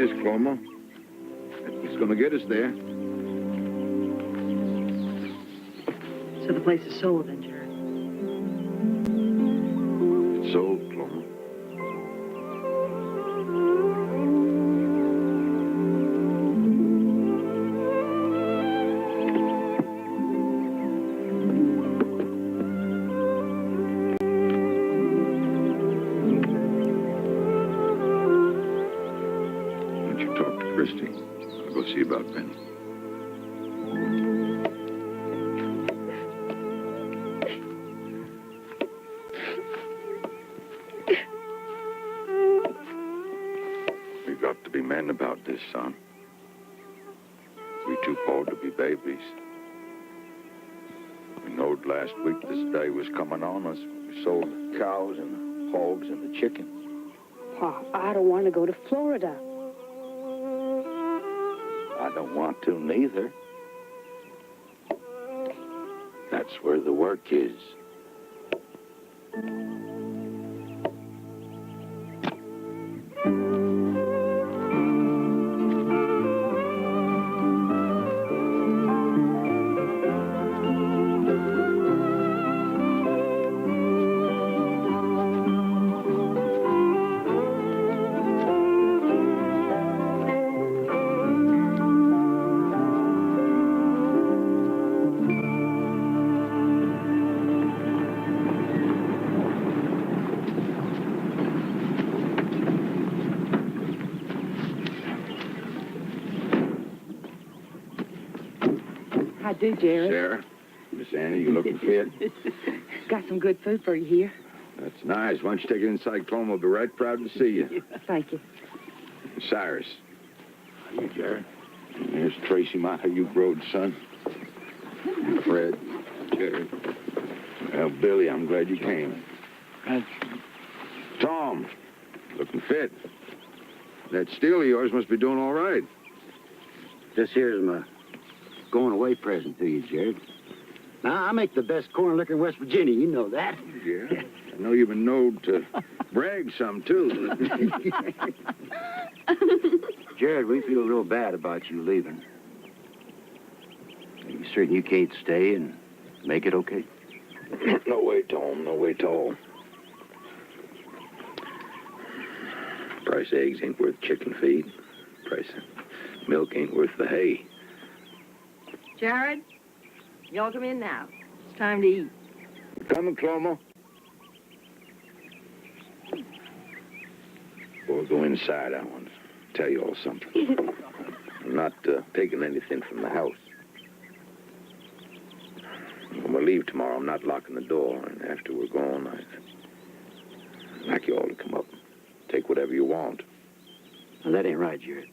is, Cloma. It's gonna get us there. So the place is sold then, Jared? It's sold, Cloma. Why don't you talk to Christy? I'll go see about Benny. We've got to be men about this, son. We too poor to be babies. We knowed last week this day was coming on us. We sold the cows and the hogs and the chickens. Pop, I don't want to go to Florida. I don't want to neither. That's where the work is. How do, Jared? Sarah, Miss Annie, you looking fit? Got some good food for you here. That's nice. Why don't you take it inside, Cloma? We'll be right proud to see you. Thank you. Cyrus. How you, Jared? Here's Tracy, my you road son. And Fred, Jared. Well, Billy, I'm glad you came. Tom, looking fit. That steel of yours must be doing all right. This here's my going away present to you, Jared. Now, I make the best corn liquor in West Virginia. You know that. Yeah. I know you've been known to brag some, too. Jared, we feel real bad about you leaving. Are you certain you can't stay and make it okay? No way, Tom. No way at all. Price of eggs ain't worth chicken feed. Price of milk ain't worth the hay. Jared, y'all come in now. It's time to eat. Coming, Cloma. We'll go inside. I want to tell you all something. I'm not taking anything from the house. When we leave tomorrow, I'm not locking the door. And after we're gone, I'd like you all to come up and take whatever you want. Now, that ain't right, Jared.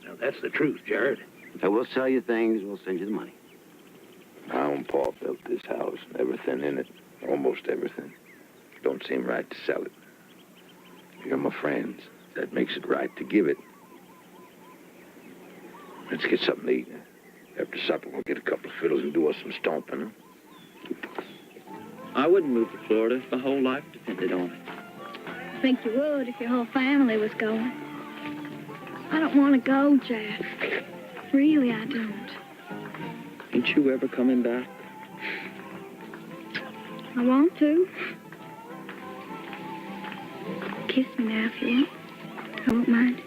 Now, that's the truth, Jared. Now, we'll sell you things, we'll send you the money. My own pa built this house and everything in it, almost everything. Don't seem right to sell it. You're my friends. That makes it right to give it. Let's get something to eat. After supper, we'll get a couple of fiddles and do us some stomping. Huh? I wouldn't move to Florida if my whole life depended on it. I think you would if your whole family was going. I don't want to go, Jack. Really, I don't. Ain't you ever coming back? I want to. Kiss me now if you want. I won't mind.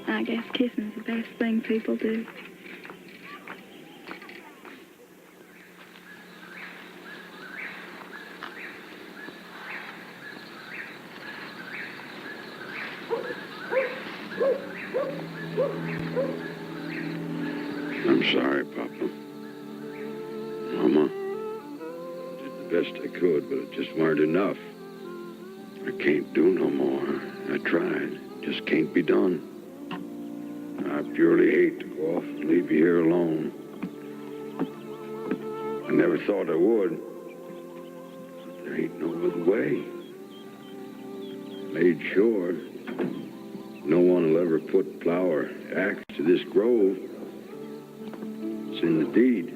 I guess kissing's the best thing people do. I'm sorry, Papa. Mama. I did the best I could, but it just weren't enough. I can't do no more. I tried. Just can't be done. I purely hate to go off and leave you here alone. I never thought I would. But there ain't no other way. Made sure no one will ever put plow or axe to this grove. It's in the deed.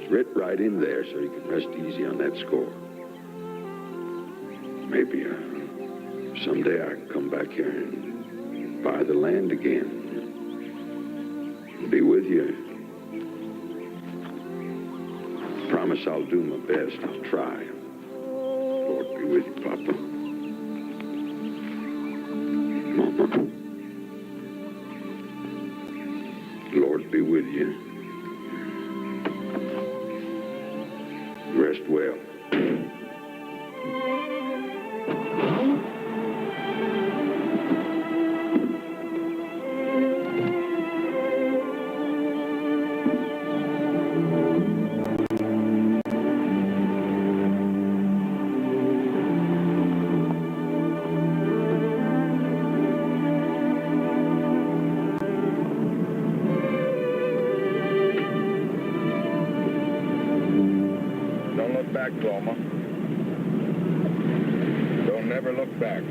It's writ right in there so you can rest easy on that score. Maybe someday I can come back here and buy the land again. And be with you. Promise I'll do my best. I'll try. Lord be with you, Papa. Mama. Lord be with you. Rest well. Don't look back, Thelma. Don't never look back.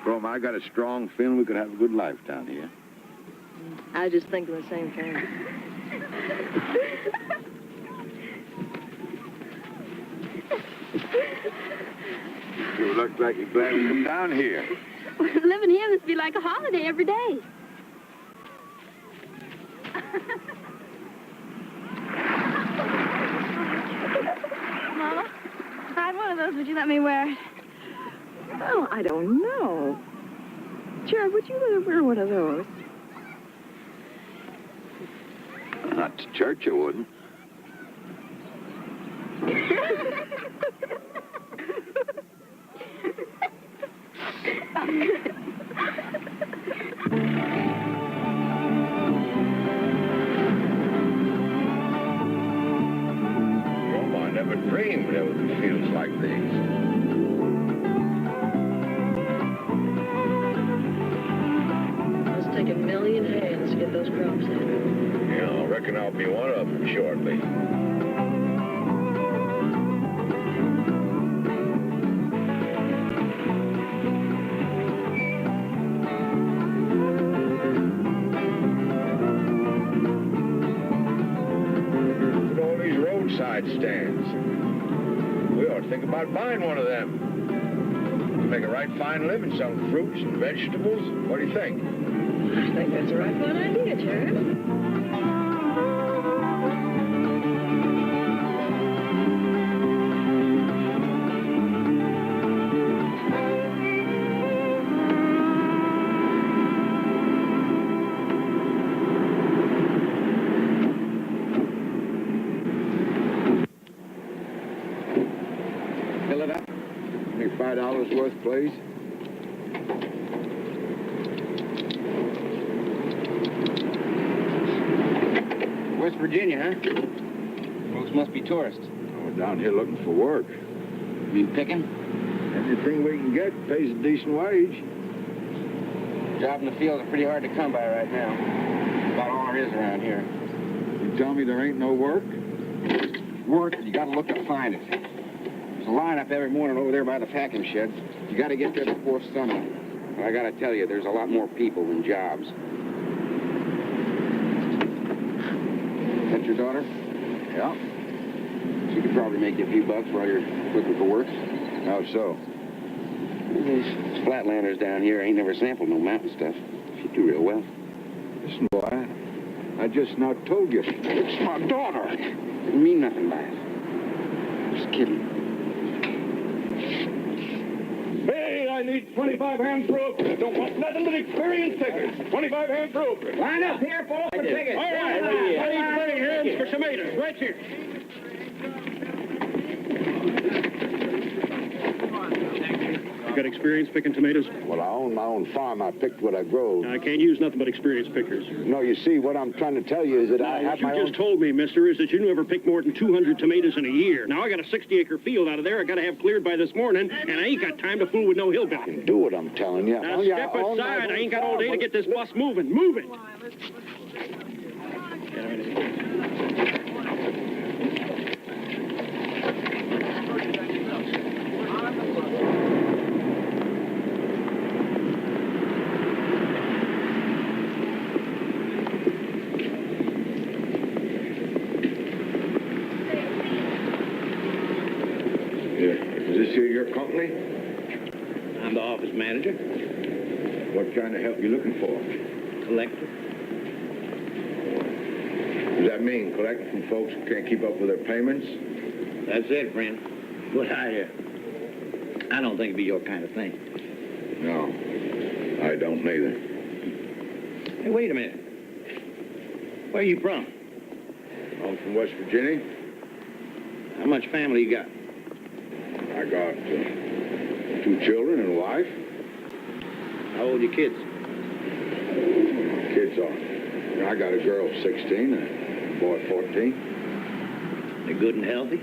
Roma, I got a strong feeling we could have a good life down here. I was just thinking the same thing. You look like you're glad to come down here. Living here must be like a holiday every day. Mama, if I had one of those, would you let me wear it? Well, I don't know. Jared, would you let her wear one of those? Not to church, I wouldn't. Roma, I never dreamed there would be fields like these. Must take a million hands to get those crops in. Yeah, I reckon I'll be one of them shortly. Look at all these roadside stands. We ought to think about buying one of them. We make a right fine living selling fruits and vegetables. What do you think? I think that's a right fine idea, Jared. Fill it up. Give me $5 worth, please. West Virginia, huh? Folks must be tourists. We're down here looking for work. You mean picking? Anything we can get pays a decent wage. Job in the field is pretty hard to come by right now. About all there is around here. You tell me there ain't no work? Work, you gotta look to find it. There's a lineup every morning over there by the packing shed. You gotta get there before sundown. But I gotta tell you, there's a lot more people than jobs. that your daughter? Yeah. She could probably make you a few bucks while you're looking for work. How so? These flatlanders down here ain't never sampled no mountain stuff. She'd do real well. Listen, boy, I just now told you. It's my daughter. Didn't mean nothing by it. Just kidding. Hey, I need 25 hands for Oakland. Don't want nothing but experienced pickers. 25 hands for Oakland. Line up here for open tickets. All right, I need 20 hands for tomatoes. Right here. You got experience picking tomatoes? Well, I own my own farm. I picked what I grow. I can't use nothing but experienced pickers. No, you see, what I'm trying to tell you is that I have What you my own... just told me, mister, is that you never pick more than 200 tomatoes in a year. Now, I got a 60-acre field out of there I got to have cleared by this morning, and I ain't got time to fool with no hillbilly. Do what I'm telling you. Now, step aside. I ain't got all day to get this bus moving. Move it. Is this here your company? I'm the office manager, What kind of help you looking for? collector. Does that mean collecting from folks who can't keep up with their payments? That's it, friend. But I don't think it'd be your kind of thing. No, I don't neither. Hey, wait a minute. Where are you from? I'm from West Virginia. How much family you got? I got 2 children and a wife. How old are your kids? Kids are. I got a girl 16 and a boy 14. They're good and healthy?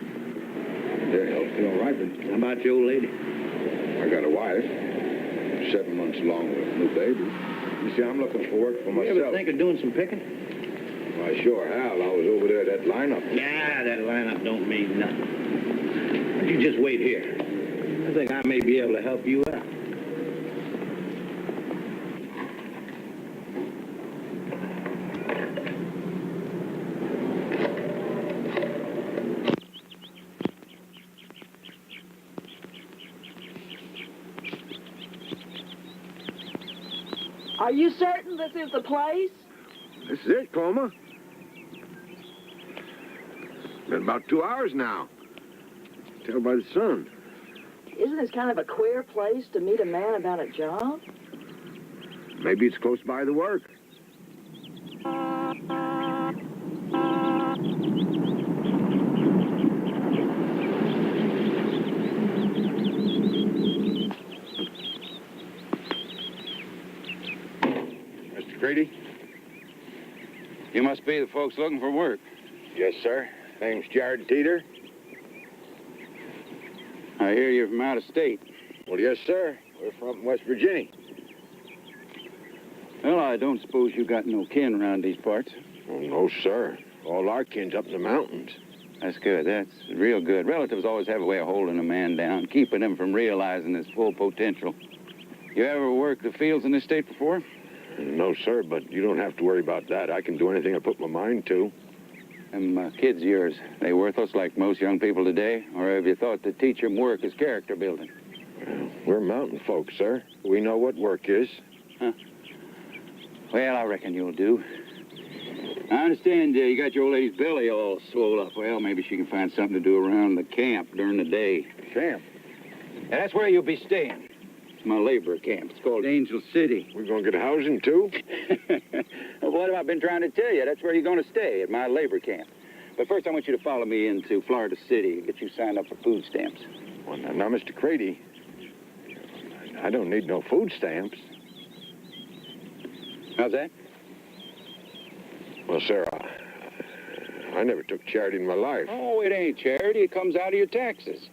They're healthy, all right, but How about your old lady? I got a wife, 7 months along with a new baby. You see, I'm looking for work for You ever myself. think of doing some picking? I sure have. I was over there at that lineup. Nah, that lineup don't mean nothing. Why don't you just wait here? I think I may be able to help you out. Are you certain this is the place? This is it, Coma. Been about 2 hours now. Tell by the sun. Isn't this kind of a queer place to meet a man about a job? Maybe it's close by the work. Mr. Creedy? You must be the folks looking for work. Yes, sir. Name's Jared Teeter. I hear you're from out of state. Well, yes, sir. We're from West Virginia. Well, I don't suppose you got no kin around these parts. Oh, no, sir. All our kin's up in the mountains. That's good. That's real good. Relatives always have a way of holding a man down, keeping him from realizing his full potential. You ever worked the fields in this state before? No, sir, but you don't have to worry about that. I can do anything I put my mind to. Them kids of yours, they worthless like most young people today? Or have you thought to teach them work is character building? Well, we're mountain folks, sir. We know what work is. Huh. Well, I reckon you'll do. I understand you got your old lady's belly all swole up. Well, maybe she can find something to do around the camp during the day. Camp? And that's where you'll be staying. It's my labor camp. It's called Angel City. We're going to get housing, too? Well, what have I been trying to tell you? That's where you're going to stay, at my labor camp. But first, I want you to follow me into Florida City and get you signed up for food stamps. Well, now, Mr. Creedy, I don't need no food stamps. How's that? Well, sir, I never took charity in my life. Oh, it ain't charity. It comes out of your taxes.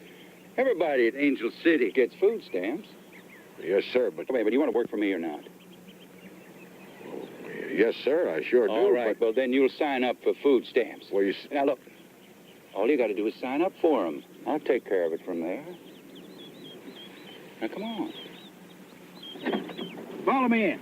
Everybody at Angel City gets food stamps. Yes, sir, but... Wait, but you want to work for me or not? Yes, sir, I sure do. All right, but... well, then you'll sign up for food stamps. Well, Now, look, all you got to do is sign up for them. I'll take care of it from there. Now, come on. Follow me in.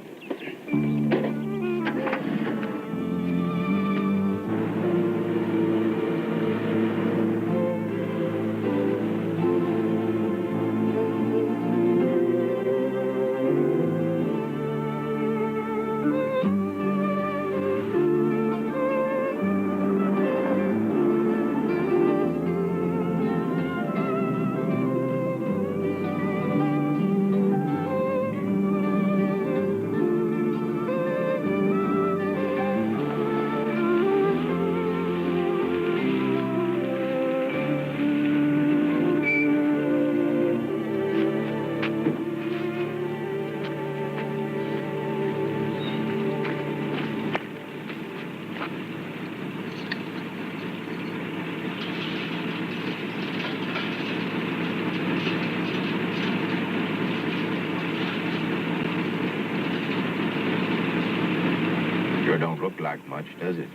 Sure don't look like much, does it?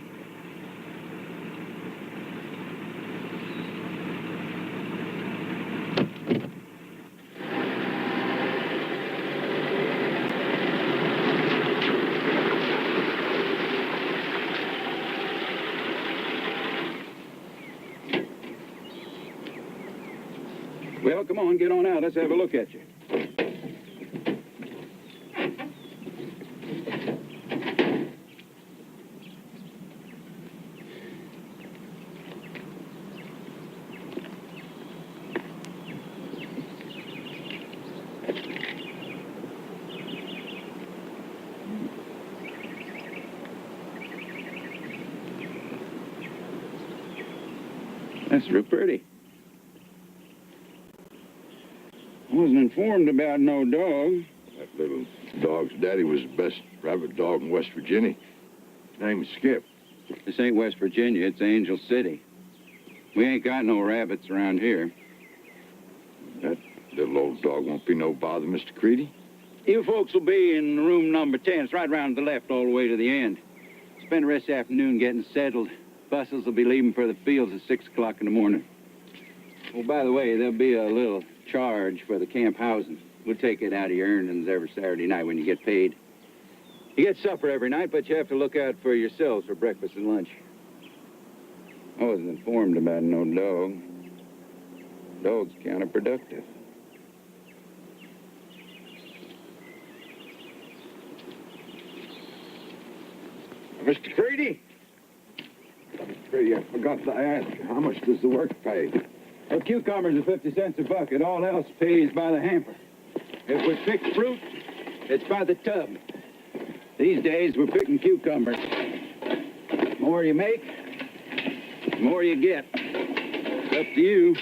Well, come on, get on out. Let's have a look at you. That's real pretty. I wasn't informed about no dog. That little dog's daddy was the best rabbit dog in West Virginia. His name is Skip. This ain't West Virginia, it's Angel City. We ain't got no rabbits around here. That little old dog won't be no bother, Mr. Creedy. You folks will be in room number 10. It's right round to the left all the way to the end. Spend the rest of the afternoon getting settled. Buses will be leaving for the fields at 6 o'clock in the morning. Oh, by the way, there'll be a little charge for the camp housing. We'll take it out of your earnings every Saturday night when you get paid. You get supper every night, but you have to look out for yourselves for breakfast and lunch. I wasn't informed about no dog. Dog's counterproductive. Mr. Creedy? Mr. Creedy, I forgot to ask, how much does the work pay? Well, cucumbers are 50 cents a bucket. All else pays by the hamper. If we pick fruit, it's by the tub. These days, we're picking cucumbers. The more you make, the more you get. It's up to you.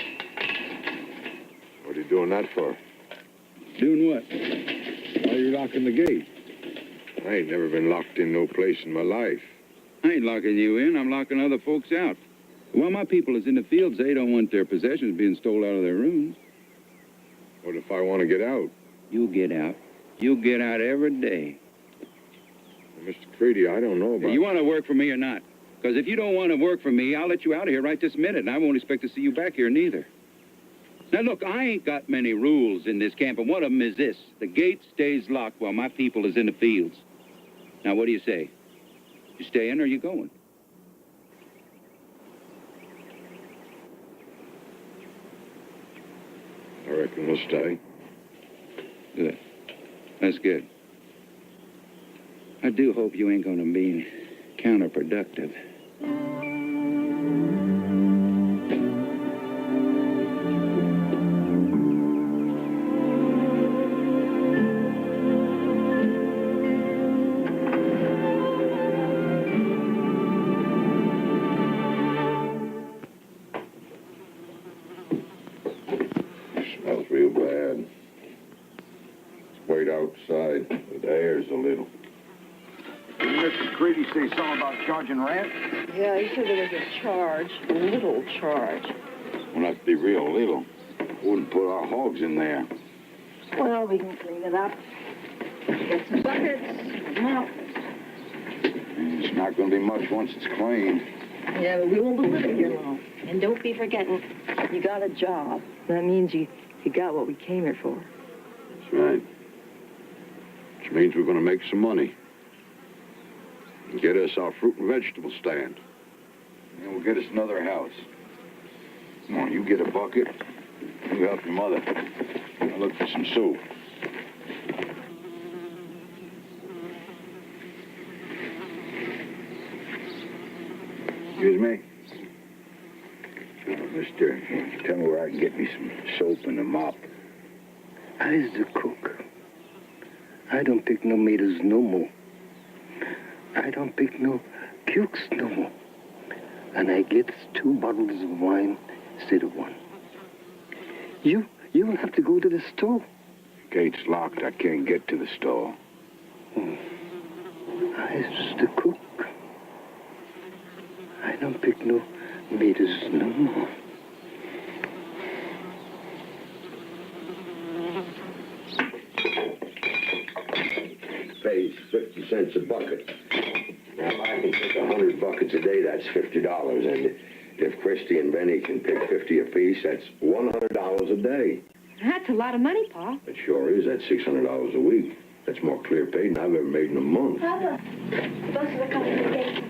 What are you doing that for? Doing what? Why are you locking the gate? I ain't never been locked in no place in my life. I ain't locking you in. I'm locking other folks out. While my people is in the fields, they don't want their possessions being stole out of their rooms. What if I want to get out? You'll get out. You'll get out every day. Well, Mr. Creedy, I don't know about... You want to work for me or not? Because if you don't want to work for me, I'll let you out of here right this minute, and I won't expect to see you back here neither. Now, look, I ain't got many rules in this camp, and one of them is this. The gate stays locked while my people is in the fields. Now, what do you say? You staying or you going? I reckon we'll stay. Good. That's good. I do hope you ain't going to be counterproductive. Smells real bad. Let's wait outside. The air's a little. Didn't Mr. Creedy say something about charging rent? Yeah, he said there was a charge, a little charge. Well, that'd be real little. Wouldn't put our hogs in there. Well, we can clean it up. Get some buckets. Well, It's not going to be much once it's clean. yeah, but we won't be living here long. And don't be forgetting, you got a job. That means you got what we came here for. That's right. Which means we're going to make some money. And get us our fruit and vegetable stand. And we'll get us another house. Come on, you get a bucket. You help your mother. I'll look for some soup. Excuse me? Mister, tell me where I can get me some soap and a mop. I's the cook. I don't pick no tomatoes no more. I don't pick no cukes no more. And I get 2 bottles of wine instead of 1. You will have to go to the store. Gate's locked. I can't get to the store. I's the cook. I don't pick no tomatoes no more. Pays 50 cents a bucket. Now, I can pick 100 buckets a day, that's $50. And if Christy and Benny can pick 50 apiece, that's $100 a day. That's a lot of money, Pa. It sure is. That's $600 a week. That's more clear pay than I've ever made in a month. Papa, the buses are coming to the gate.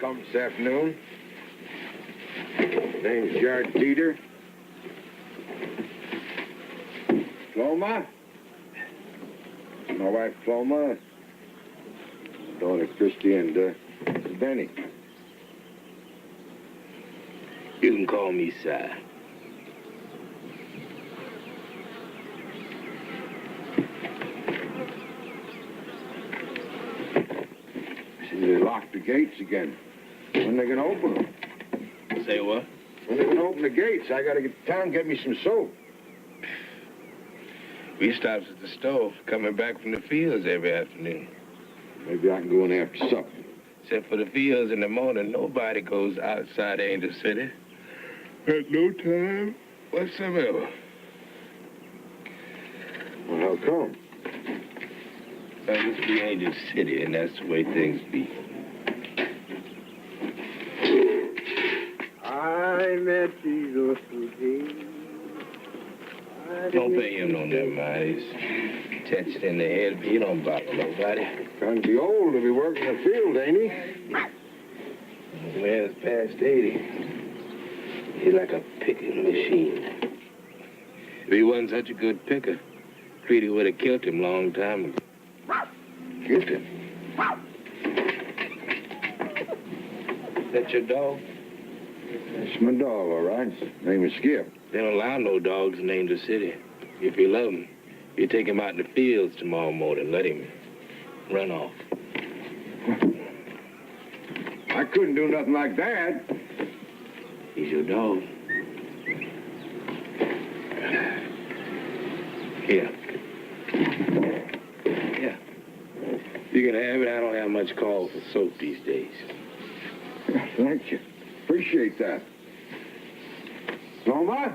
Come this afternoon. Name's Jared Dieter. Floma. My wife Floma. Daughter Christy and Benny. You can call me Si. See, they locked the gates again. When they gonna open them? Say what? When they gonna open the gates? I gotta get to town and get me some soap. We stops at the store coming back from the fields every afternoon. Maybe I can go in after supper. Except for the fields in the morning, nobody goes outside Angel City at no time whatsoever. Well, how come? That used to be Angel City, and that's the way things be. I met these awful days. Don't pay him no damn mind. He's touched in the head, but he don't bother nobody. Trying to be old to be working in the field, ain't he? The man's past 80. He's like a picking machine. If he wasn't such a good picker, Creedy would have killed him long time ago. Killed him? That your dog? That's my dog, all right. His name is Skip. They don't allow no dogs named the city. If you love him, you take him out in the fields tomorrow morning. Let him run off. I couldn't do nothing like that. He's your dog. Here. Yeah. You can have it. I don't have much call for soap these days. Thank you. Appreciate that. Loma?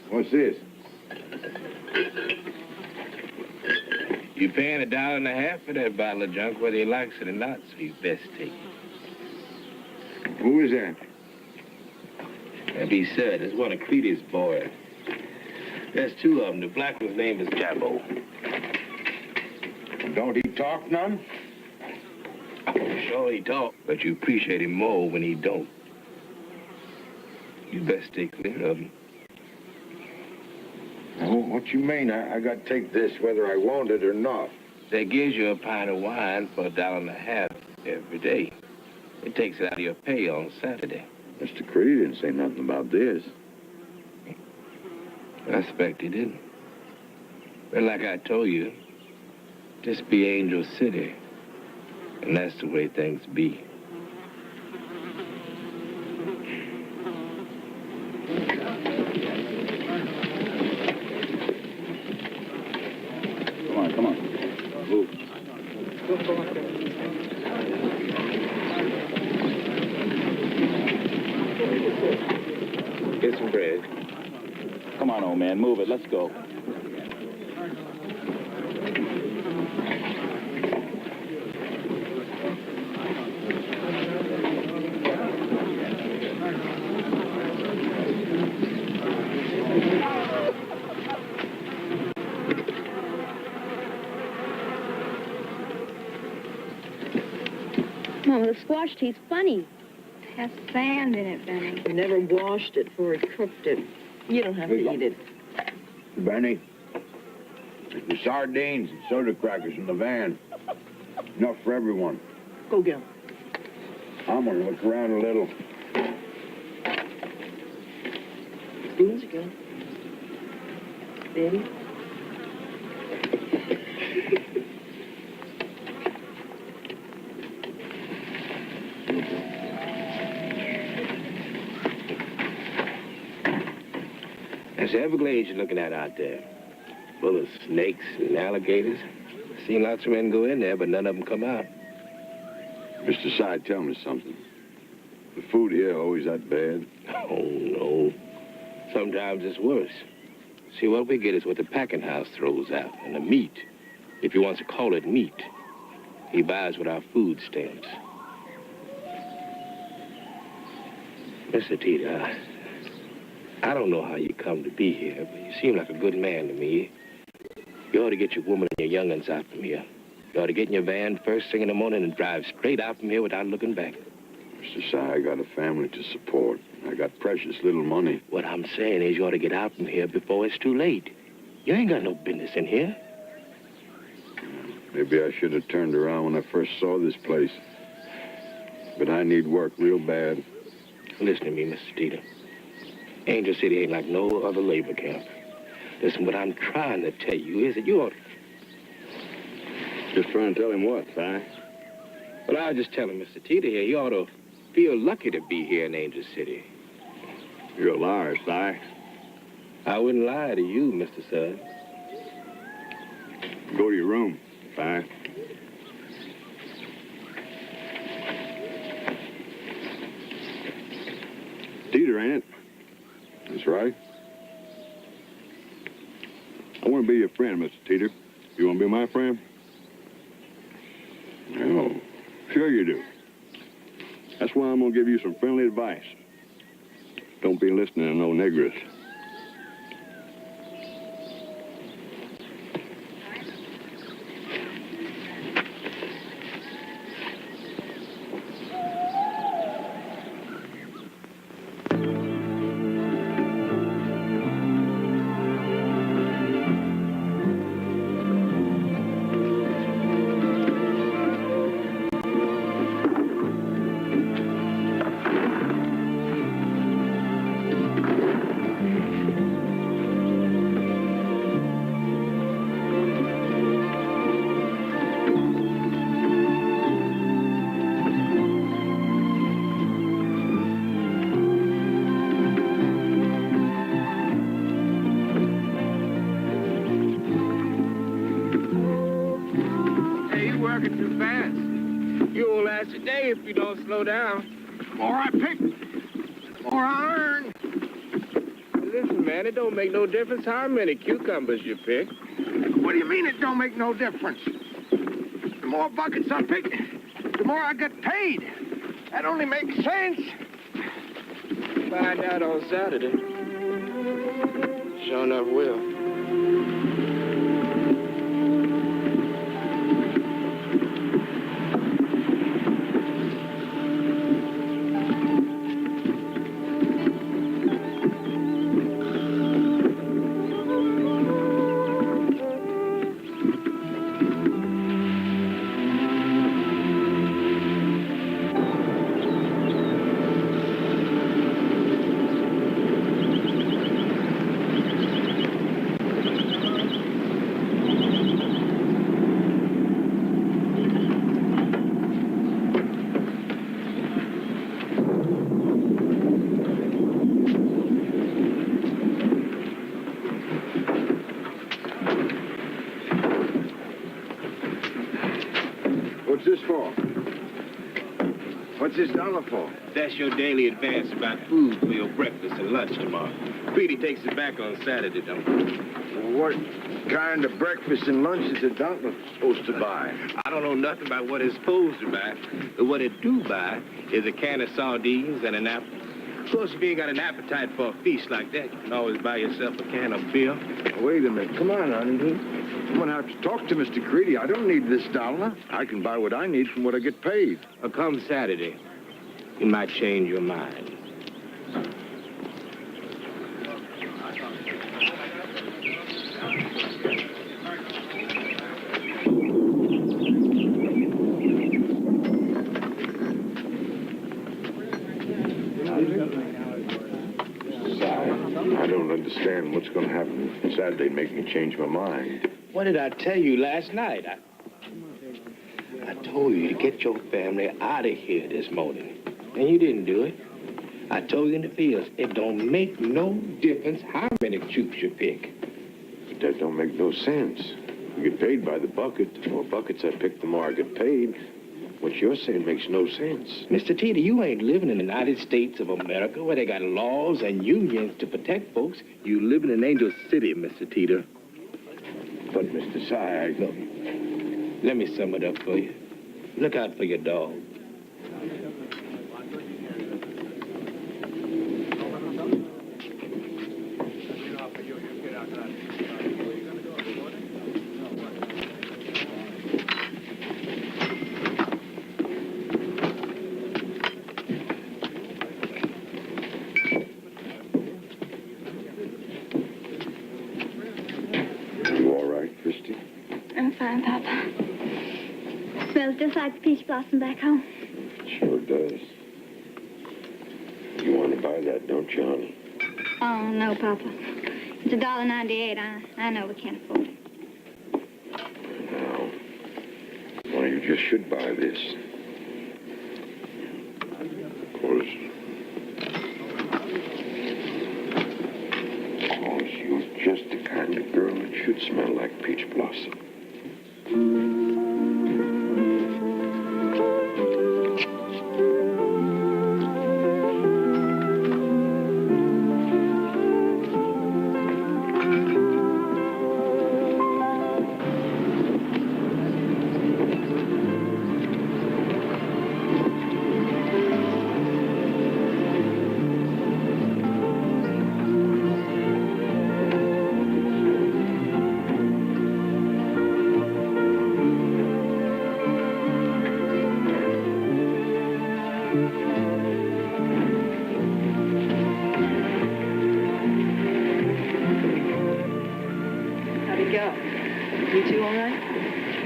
What's this? You're paying $1.50 for that bottle of junk, whether he likes it or not, so you best take it. Who is that? And be said, it's one of Creedy's boys. There's two of them. The black one's name is Jabbo. Don't he talk none? Sure he talk, but you appreciate him more when he don't. You best stay clear of him. Oh, what you mean? I got to take this whether I want it or not. That gives you a pint of wine for $1.50 every day. It takes it out of your pay on Saturday. Mr. Creedy didn't say nothing about this. I expect he didn't. But like I told you, Just be Angel City. And that's the way things be. Come on. Move. Get some bread. Come on, old man, move it. Let's go. Mama, the squash tea's funny. It has sand in it, Benny. We never washed it before we cooked it. You don't have to eat it. Benny, the sardines and soda crackers in the van. Enough for everyone. Go get 'em. I'm gonna look around a little. Spoons again. Baby. That's the Everglades you're looking at out there. Full of snakes and alligators. Seen lots of men go in there, but none of them come out. Mr. Side, tell me something. The food here always that bad? Oh, no. Sometimes it's worse. See, what we get is what the packing house throws out, and the meat, if he wants to call it meat, he buys with our food stamps. Mr. Tita, I don't know how you come to be here, but you seem like a good man to me. You ought to get your woman and your young'uns out from here. You ought to get in your van first thing in the morning and drive straight out from here without looking back. Mr. Side, I got a family to support. I got precious little money. What I'm saying is you ought to get out from here before it's too late. You ain't got no business in here. Maybe I should have turned around when I first saw this place. But I need work real bad. Listen to me, Mr. Tita. Angel City ain't like no other labor camp. Listen, what I'm trying to tell you is that you ought... Just trying to tell him what, Si? Well, I'll just tell him, Mr. Tita here, you ought to feel lucky to be here in Angel City. You're a liar, Si. I wouldn't lie to you, Mr. Sud. Go to your room, Si. Teeter, ain't it? That's right. I want to be your friend, Mr. Teeter. You want to be my friend? No. Sure you do. That's why I'm going to give you some friendly advice. Don't be listening to no niggers. If you don't slow down. The more I pick, the more I earn. Listen, man, it don't make no difference how many cucumbers you pick. What do you mean it don't make no difference? The more buckets I pick, the more I get paid. That only makes sense. Find out on Saturday. Sure enough will. What's this for? What's this dollar for? That's your daily advance about food for your breakfast and lunch tomorrow. Creedy takes it back on Saturday, don't he? What kind of breakfast and lunch is a dollar supposed to buy? I don't know nothing about what it's supposed to buy, but what it do buy is a can of sardines and an apple. Of course, if you ain't got an appetite for a feast like that, you can always buy yourself a can of beer. Wait a minute. Come on, honey. I'm going to have to talk to Mr. Creedy. I don't need this dollar. I can buy what I need from what I get paid. Come Saturday, you might change your mind. I don't understand what's going to happen Saturday make me change my mind. What did I tell you last night? I told you to get your family out of here this morning, and you didn't do it. I told you in the fields, it don't make no difference how many troops you pick. But that don't make no sense. We get paid by the bucket. The more buckets I pick, the more I get paid. What you're saying makes no sense. Mr. Teeter, you ain't living in the United States of America where they got laws and unions to protect folks. You living in Angel City, Mr. Teeter. But, Mr. Sy, Look, let me sum it up for you. Look out for your dog. You all right, Christy? I'm fine, Papa. Smells just like the peach blossom back home. Sure does. You want to buy that, don't you, honey? Oh, no, Papa. It's $1.98. I know we can't afford it. Now, well, you just should buy this. Of course, you're just the kind of girl that should smell like peach blossom. How'd it go? You two all right?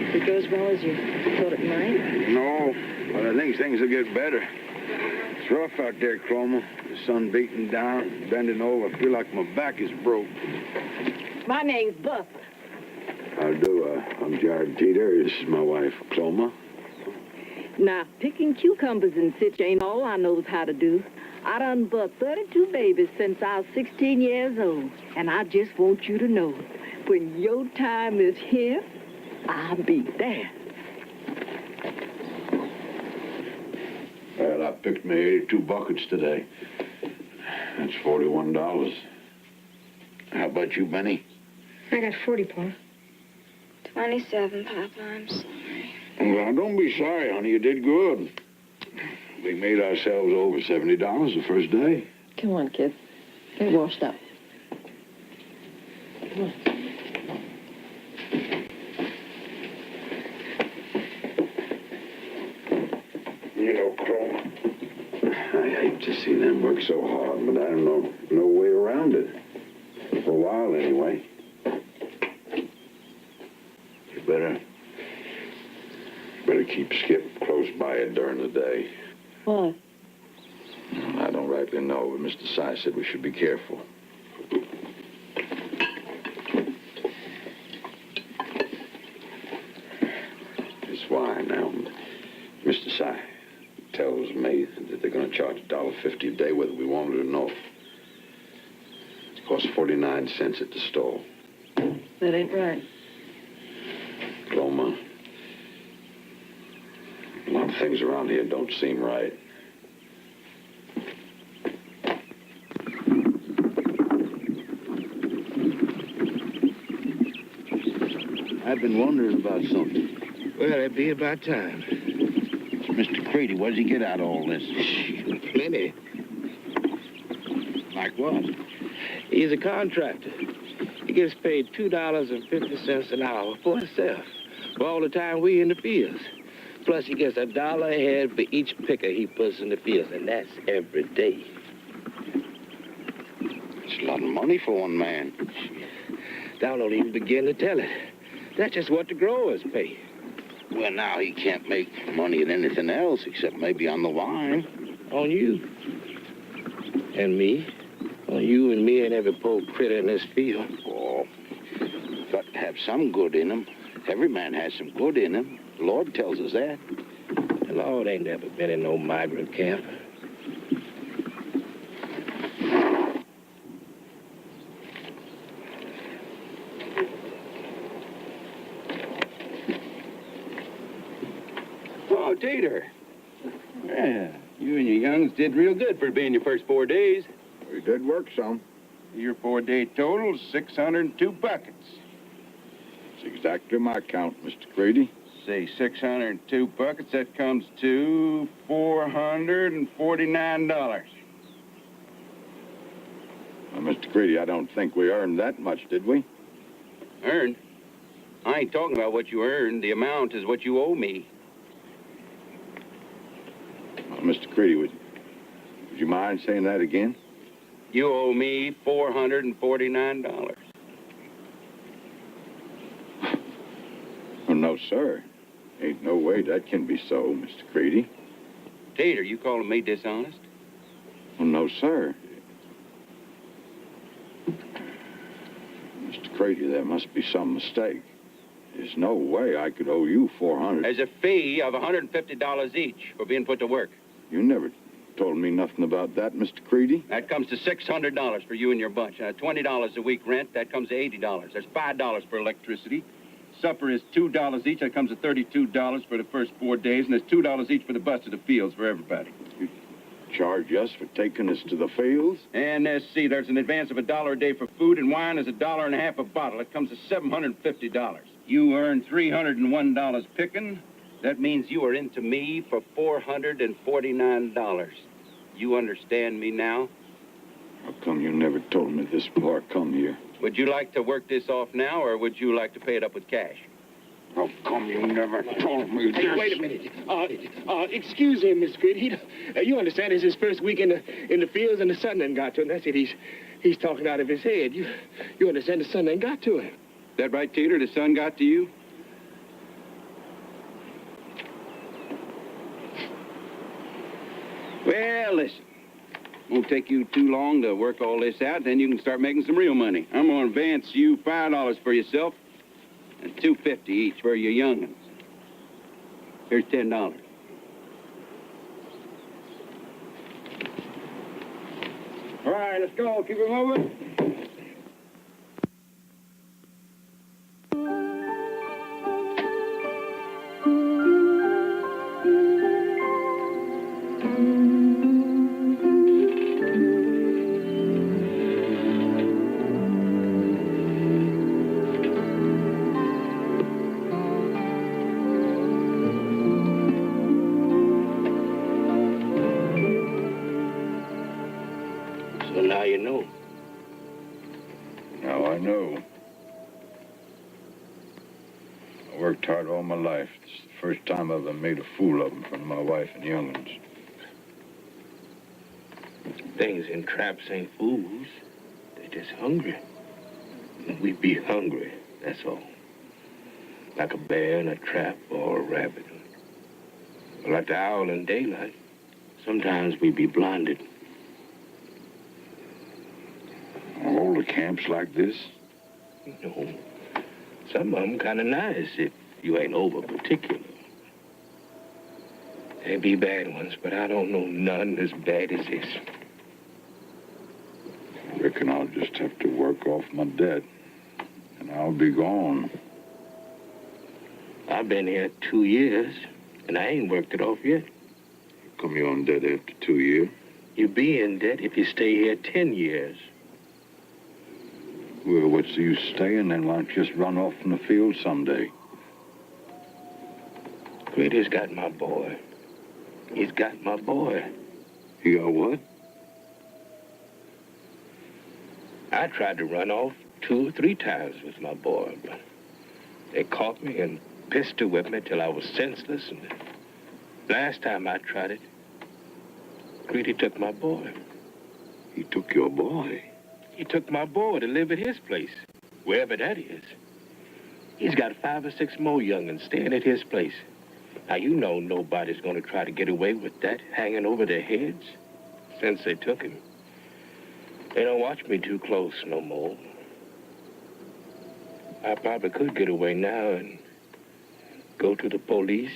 If it goes well as you thought it might? No, but I think things will get better. It's rough out there, Chroma. The sun beating down, bending over. I feel like my back is broke. My name's Buff. How do? I'm Jared Teeter. This is my wife, Chroma. Now, picking cucumbers and such ain't all I knows how to do. I done bucked 32 babies since I was 16 years old. And I just want you to know, when your time is here, I'll be there. Well, I picked me 82 buckets today. That's $41. How about you, Benny? I got 40, Pa. 27, Papa. I'm sorry. Well, don't be sorry, honey. You did good. We made ourselves over $70 the first day. Come on, kid. Get washed up. Come on. You know, Chrome, I hate to see them work so hard, but I don't know no way around it. For a while, anyway. You better keep Skip close by you during the day. Why? I don't rightly know, but Mr. Sy said we should be careful. That's why now Mr. Sy tells me that they're going to charge $1.50 a day whether we want it or not. It costs 49 cents at the store. That ain't right. Chroma, A lot of things around here don't seem right. I've been wondering about something. Well, it'd be about time. Mr. Creedy, what does he get out of all this? Plenty. Like what? He's a contractor. He gets paid $2.50 an hour for himself for all the time we in the fields. Plus, he gets $1 a head for each picker he puts in the fields, and that's every day. It's a lot of money for one man. Thou don't even begin to tell it. That's just what the growers pay. Well, now he can't make money at anything else except maybe on the wine. On you. And me. On you and me and every poor critter in this field. Oh, got to have some good in him. Every man has some good in him. The Lord tells us that. The Lord ain't never been in no migrant camp. Oh, Tater. Yeah, you and your youngs did real good for being your first 4 days. We did work some. Your 4-day total, 602 buckets. It's exactly my count, Mr. Creedy. Say 602 buckets, that comes to $449. Well, Mr. Creedy, I don't think we earned that much, did we? Earned? I ain't talking about what you earned. The amount is what you owe me. Well, Mr. Creedy, would you mind saying that again? You owe me $449. Oh, no, sir. Ain't no way that can be so, Mr. Creedy. Tater, you calling me dishonest? Oh, no, sir. Mr. Creedy, there must be some mistake. There's no way I could owe you $400. There's a fee of $150 each for being put to work. You never told me nothing about that, Mr. Creedy. That comes to $600 for you and your bunch. $20 a week rent, that comes to $80. There's $5 for electricity. Supper is $2 each. That comes to $32 for the first 4 days. And there's $2 each for the bus to the fields for everybody. You charge us for taking us to the fields? And see, there's an advance of $1 a day for food, and wine is $1.50 a bottle. It comes to $750. You earn $301 picking. That means you are into me for $449. You understand me now? How come you never told me this before I come here? Would you like to work this off now, or would you like to pay it up with cash? How come you never told me this? Hey, wait a minute. Excuse him, Miss Creedy. You understand it's his first week in the fields and the sun ain't got to him. That's it. He's talking out of his head. You understand the sun ain't got to him. That right, Teeter? The sun got to you? Well, listen. Won't take you too long to work all this out, then you can start making some real money. I'm going to advance you $5 for yourself and $2.50 each for your young'uns. Here's $10. All right, let's go. Keep it moving. So now you know. Now I know. I worked hard all my life. It's the first time I've ever made a fool of them in front of my wife and young'uns. Things in traps ain't fools. They're just hungry. And we be hungry, that's all. Like a bear in a trap or a rabbit. Or like the owl in daylight. Sometimes we be blinded. All the camps like this? No. Some of them kind of nice if you ain't over particular. There be bad ones, but I don't know none as bad as this. I reckon I'll just have to work off my debt, and I'll be gone. I've been here 2 years. And I ain't worked it off yet. Come you on debt after 2 years? You be in debt if you stay here 10 years. Well, what's the use staying then? Why don't you just run off from the field someday? Creedy's got my boy. He's got my boy. You got what? I tried to run off 2 or 3 times with my boy, but they caught me and pistol whipped me till I was senseless. And last time I tried it, Creedy took my boy. He took your boy? He took my boy to live at his place, wherever that is. He's got 5 or 6 more young'uns staying at his place. Now, you know nobody's going to try to get away with that hanging over their heads since they took him. They don't watch me too close no more. I probably could get away now and go to the police.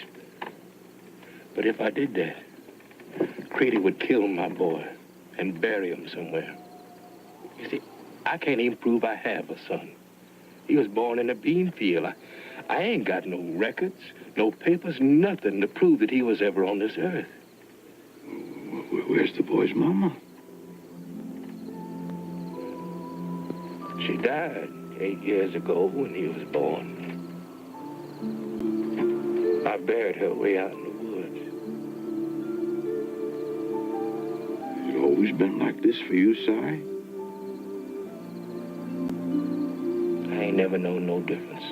But if I did that, Creedy would kill my boy and bury him somewhere. You see, I can't even prove I have a son. He was born in a bean field. I ain't got no records, no papers, nothing to prove that he was ever on this earth. Where's the boy's mama? She died 8 years ago when he was born. I buried her way out in the woods. It's always been like this for you, Si? I ain't never known no difference.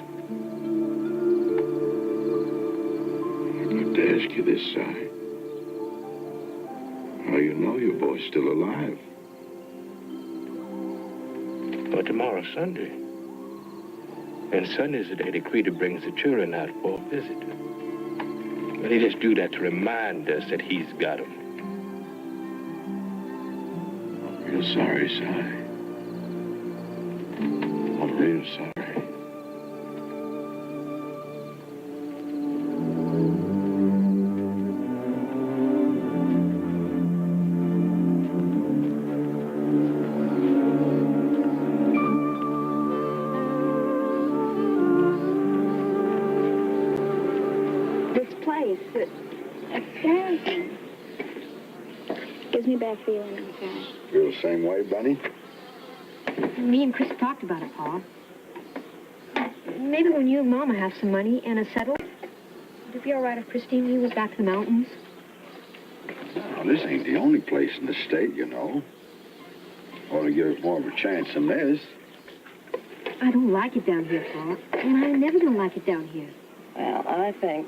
I'd like to ask you this, Si. How you know your boy's still alive? But tomorrow's Sunday. And Sunday's the day that Creedy brings the children out for a visit. But he just do that to remind us that he's got them. I'm real sorry, Si. I'm real sorry. It scares me. Gives me a bad feeling inside. Feel the same way, Bunny? Me and Chris talked about it, Pa. Maybe when you and Mama have some money and are settled, would it be all right if Christine and you went back to the mountains? No, this ain't the only place in the state, you know. Ought to give us more of a chance than this. I don't like it down here, Pa. And I never gonna like it down here. Well, I think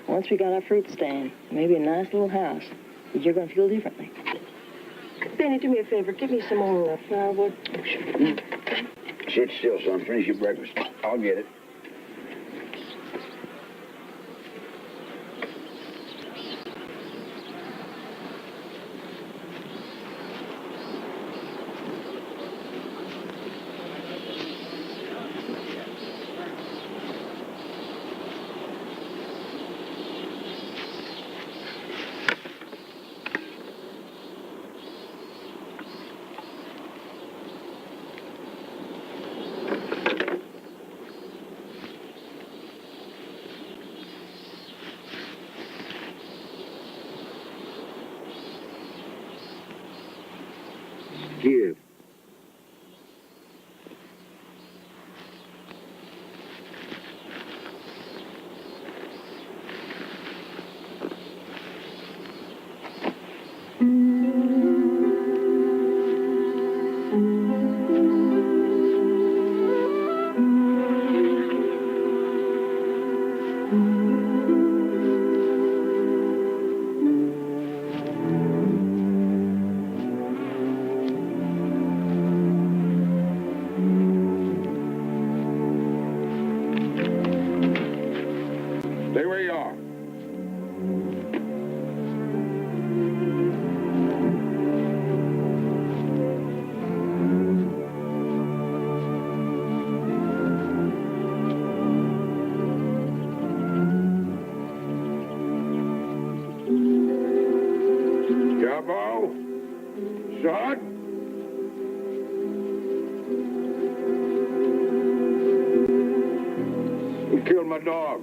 once we got our fruit stand, maybe a nice little house, you're going to feel differently. Benny, do me a favor. Give me some more firewood. Oh, sure. Sit still, son. Finish your breakfast. I'll get it. Give. Stay where you are. Jabbo? Son? Who killed my dog?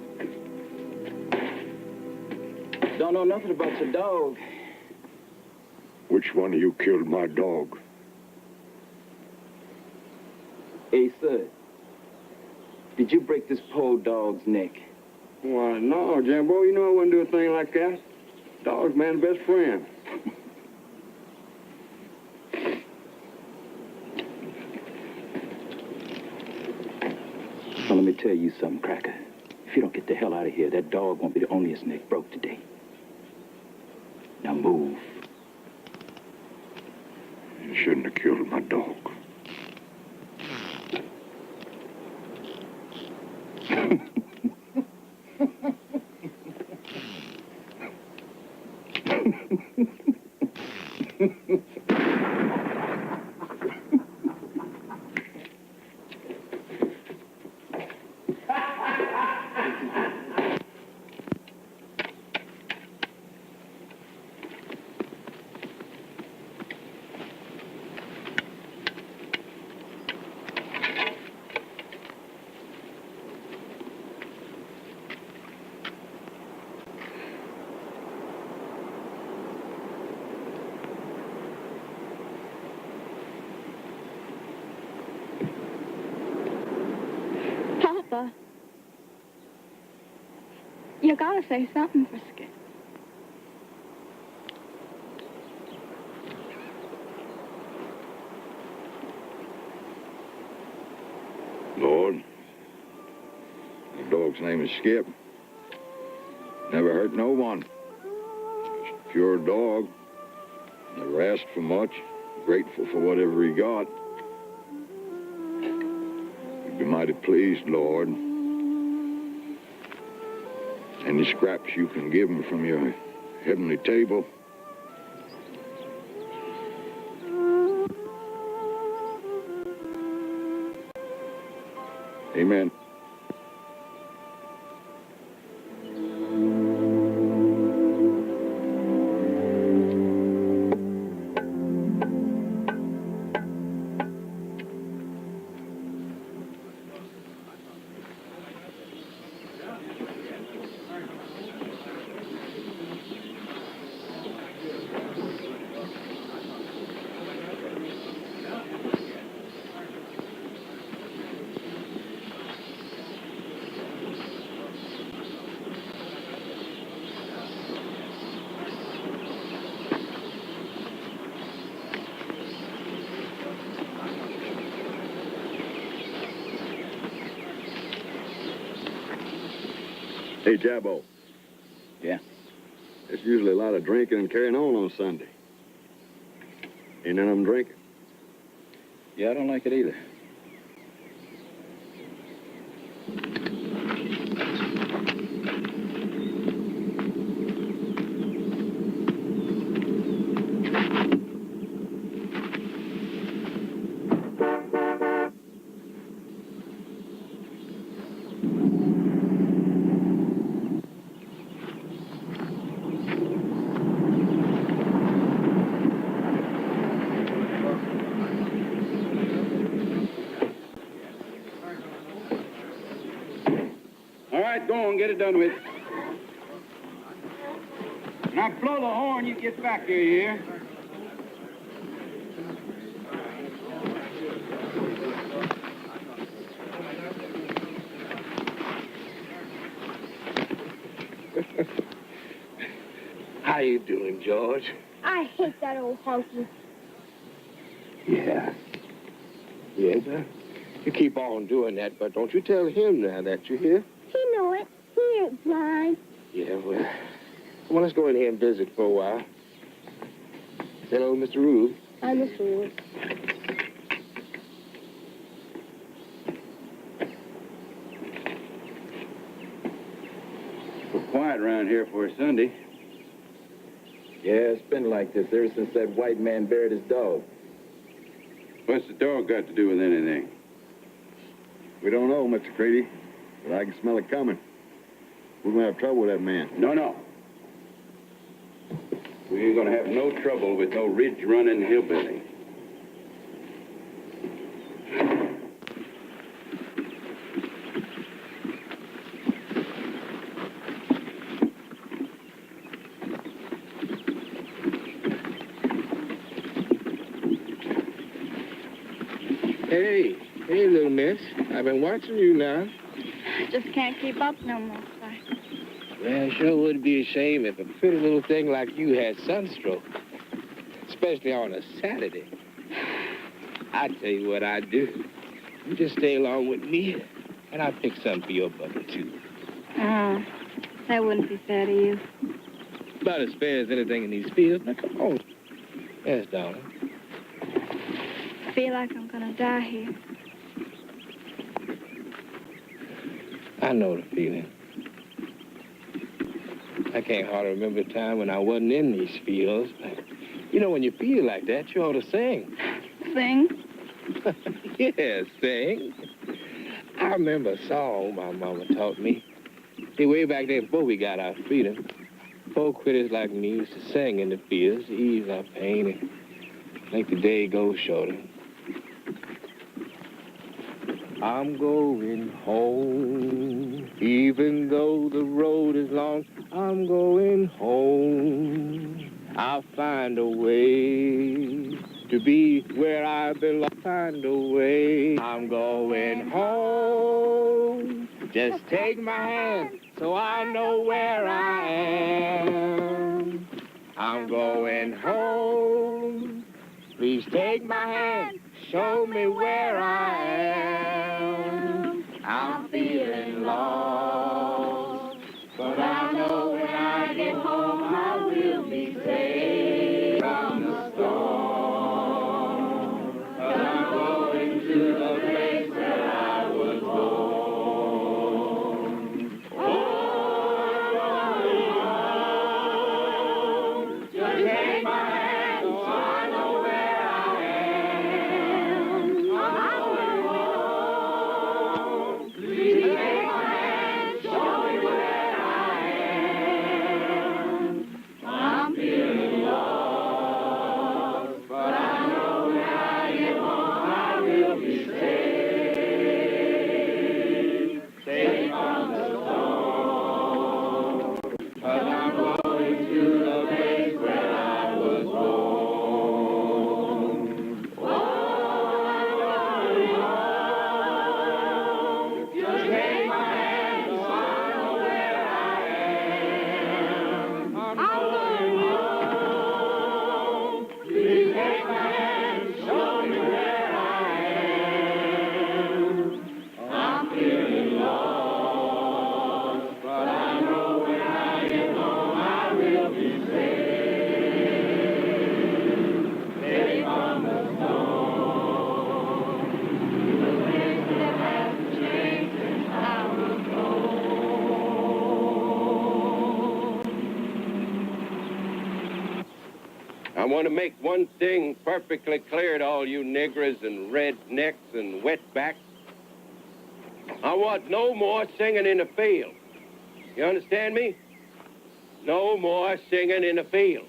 don't know nothing about your dog. Which one of you killed my dog? Hey, sir. Did you break this poor dog's neck? Why, no, Jimbo. You know I wouldn't do a thing like that. Dog's man's best friend. Well, let me tell you something, Cracker. If you don't get the hell out of here, that dog won't be the only his neck broke today. Now move. You shouldn't have killed my dog. Papa, you gotta say something for Skip. Lord, the dog's name is Skip. Never hurt no one. Just a pure dog. Never asked for much. Grateful for whatever he got. You'd be mighty pleased, Lord. Any scraps you can give him from your heavenly table. Amen. Hey, Jabbo. Yeah? There's usually a lot of drinking and carrying on Sunday. Ain't none of them drinking. Yeah, I don't like it either. All right, go on, get it done with. Now blow the horn, you get back here, you hear? How you doing, George? I hate that old honky. Yeah. Yes, sir. You keep on doing that, but don't you tell him now that you're here. He know it. He ain't blind. Yeah, well, let's go in here and visit for a while. Hello, Mr. Rube. I'm Mr. Lewis. We're quiet around here for a Sunday. Yeah, it's been like this ever since that white man buried his dog. What's the dog got to do with anything? We don't know, Mr. Creedy, but I can smell it coming. We're going to have trouble with that man. No. We ain't gonna have no trouble with no ridge-running hillbilly. miss. I've been watching you now. Just can't keep up no more, sir. Well, it sure would be a shame if a pretty little thing like you had sunstroke, especially on a Saturday. I tell you what I'd do. You just stay along with me, and I'll pick some for your bucket, too. Oh, that wouldn't be fair to you. About as fair as anything in these fields. Now, come on. Yes, darling. I feel like I'm gonna die here. I know the feeling. I can't hardly remember a time when I wasn't in these fields. But, you know, when you feel like that, you ought to sing. Sing? Yeah, sing. I remember a song my mama taught me. See, way back there before we got our freedom, poor critters like me used to sing in the fields to ease our pain and make the day go shorter. I'm going home, even though the road is long. I'm going home. I'll find a way to be where I belong. Find a way. I'm going home. Just take my hand so I know where I am. I'm going home. Please take my hand. Show me where I am. I'm feeling lost, but I know when I get home I will be safe from the storm. 'Cause I'm going to the place where I was born. Oh, I'm going home. Just take my hand so I know where I am. I'm going home. Please take my hand, show me where I am. I'm feeling lost, but I know when I get home I will be safe, safe from the storm. 'Cause I'm going to the place where I was born. Oh, I'm going home. Just take my hand so I know where I am. I'm going home. Please take my hand, show me where I am. I'm feeling lost, but I know when I get home I will be safe, safe from the storm. The place that hasn't changed since I was born. I want to make one thing perfectly clear to all you niggers and rednecks and wetbacks. I want no more singing in the field. You understand me? No more singing in the field.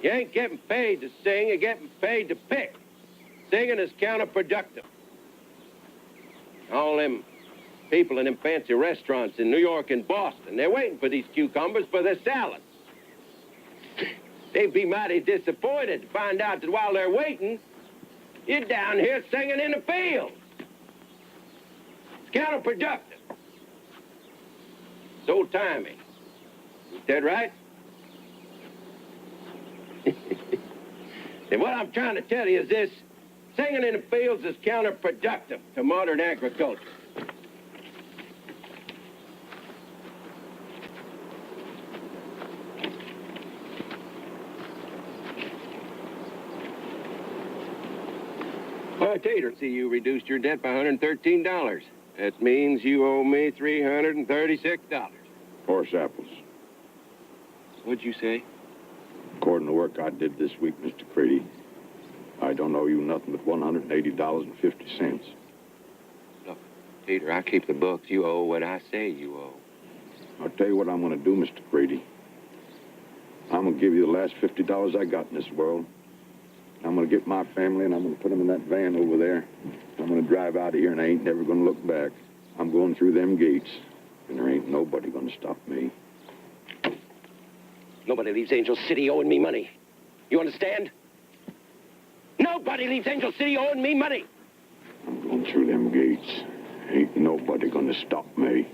You ain't getting paid to sing, you're getting paid to pick. Singing is counterproductive. All them people in them fancy restaurants in New York and Boston, they're waiting for these cucumbers for their salads. They'd be mighty disappointed to find out that while they're waiting, you're down here singing in the field. It's counterproductive. It's old-timey. Is that right? And what I'm trying to tell you is this: singing in the fields is counterproductive to modern agriculture. Well, Tater, see, you reduced your debt by $113. That means you owe me $336. Horse apples. What'd you say? According to work I did this week, Mr. Creedy, I don't owe you nothing but $180.50. Look, Peter, I keep the books. You owe what I say you owe. I'll tell you what I'm going to do, Mr. Creedy. I'm going to give you the last $50 I got in this world. I'm going to get my family, and I'm going to put them in that van over there. I'm going to drive out of here, and I ain't never going to look back. I'm going through them gates, and there ain't nobody going to stop me. Nobody leaves Angel City owing me money. You understand? Nobody leaves Angel City owing me money. in through them gates. Ain't nobody gonna stop me.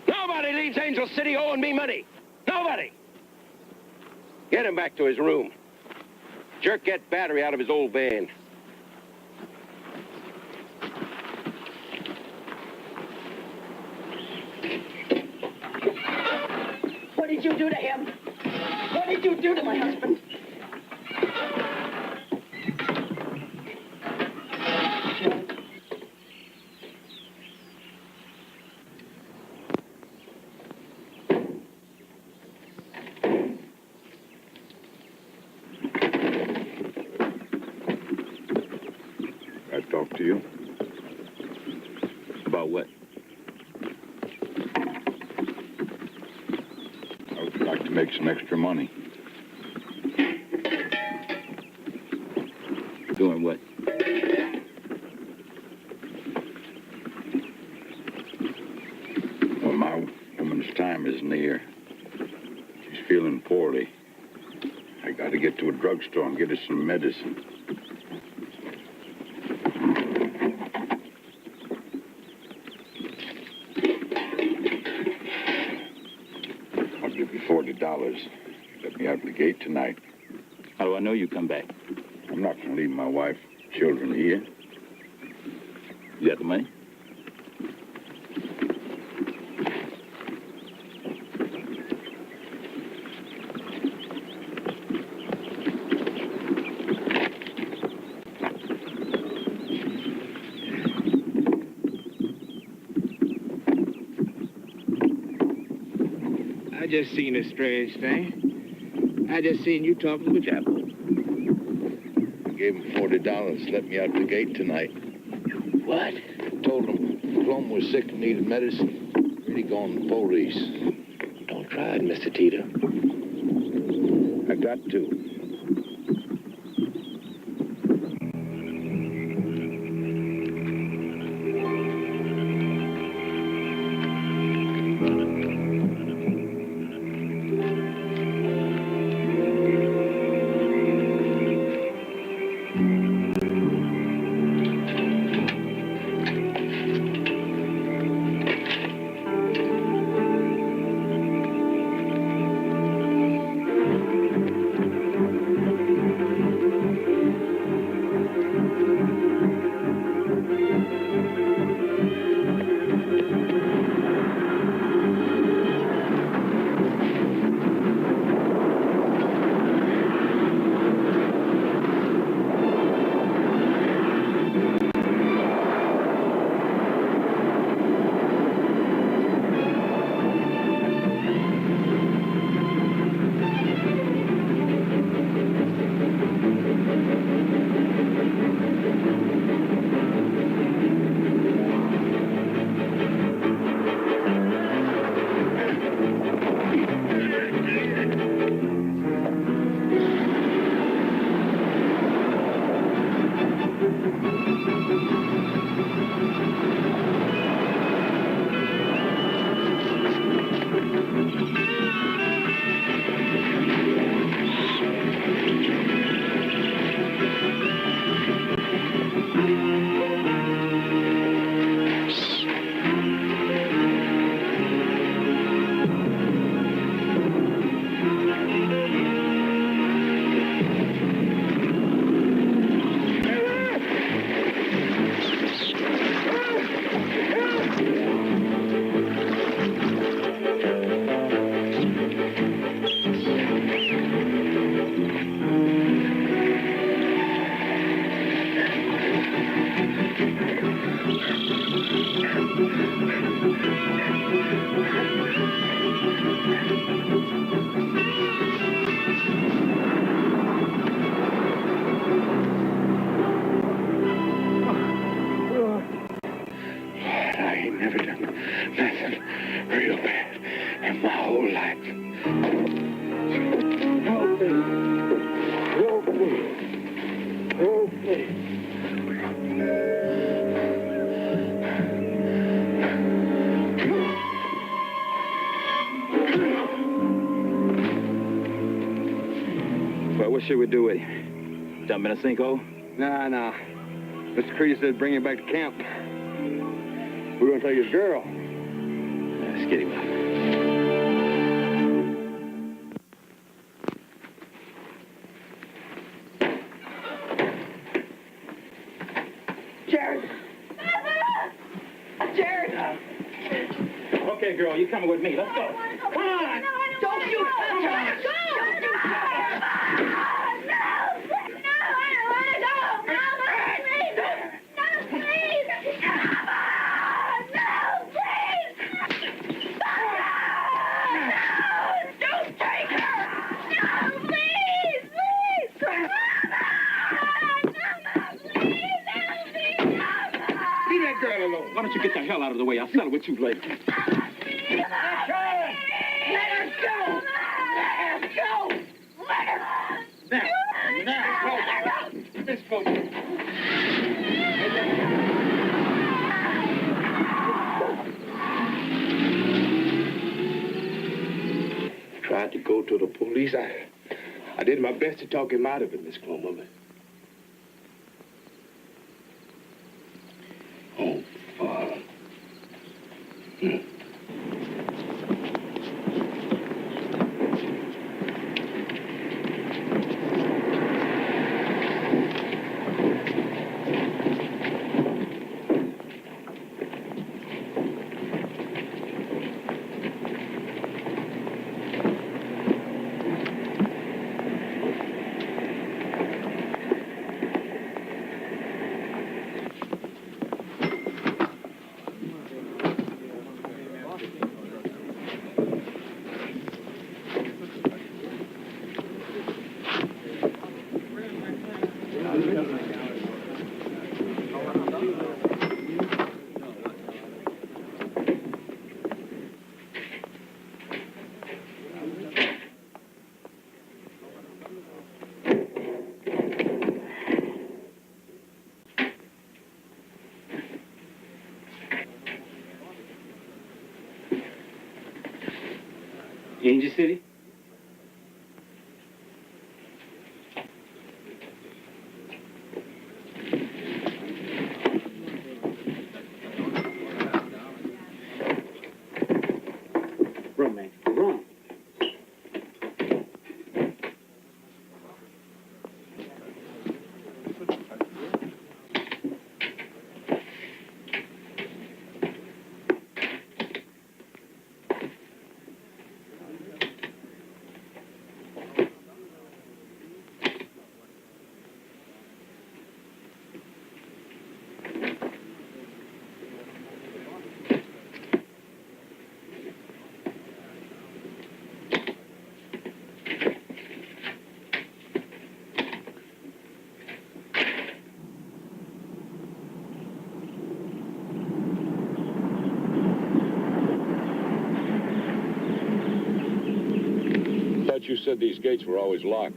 Nobody leaves Angel City owing me money. Nobody. Get him back to his room. Jerk that battery out of his old van. What did you do to him? What did you do to my husband? I talk to you? About what? I would like to make some extra money. Doing what? Well, my woman's time is near. She's feeling poorly. I gotta get to a drugstore and get her some medicine. I'll give you $40. Let me out the gate tonight. How do I know you come back? I'm not gonna leave my wife, children here. You got the money? I just seen a strange thing. I just seen you talking with Chapel. I gave him $40. Let me out the gate tonight. What? Told him Plum was sick and needed medicine. Really gone to the police. Don't try it, Mr. Tito. I got to. what should we do with him? Dump him in a sinkhole? Nah. Mr. Creedy said bring him back to camp. We're gonna take his girl. Let's get him up. Jared! Jared! Okay, girl, you coming with me. Let's go. Come on! Don't you touch her! Don't you touch her! Why don't you get the hell out of the way? I'll settle with you later. Let her go! Let her go! Let her Let's go. Tried to go to the police. I did my best to talk him out of it, Miss Clomberman. Oh, Father. Angel City? Run, man. Run. You said these gates were always locked.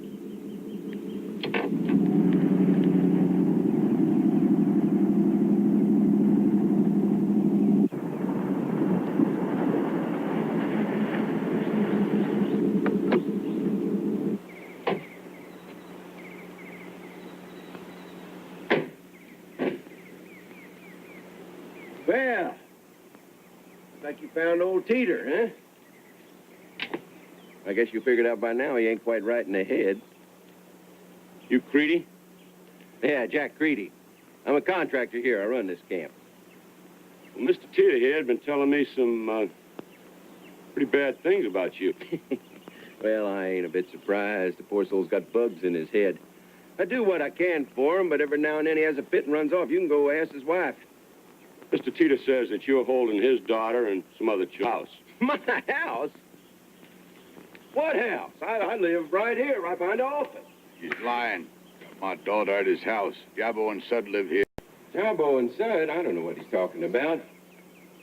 Well, like you found old Teeter, huh? I guess you figured out by now he ain't quite right in the head. You Creedy? Yeah, Jack Creedy. I'm a contractor here. I run this camp. Well, Mr. Teeter here had been telling me some pretty bad things about you. Well, I ain't a bit surprised. The poor soul's got bugs in his head. I do what I can for him, but every now and then he has a fit and runs off. You can go ask his wife. Mr. Teeter says that you're holding his daughter and some other house. My house? What house? I live right here, right behind the office. He's lying. My daughter at his house. Jabbo and Sud live here. Jabbo and Sud? I don't know what he's talking about.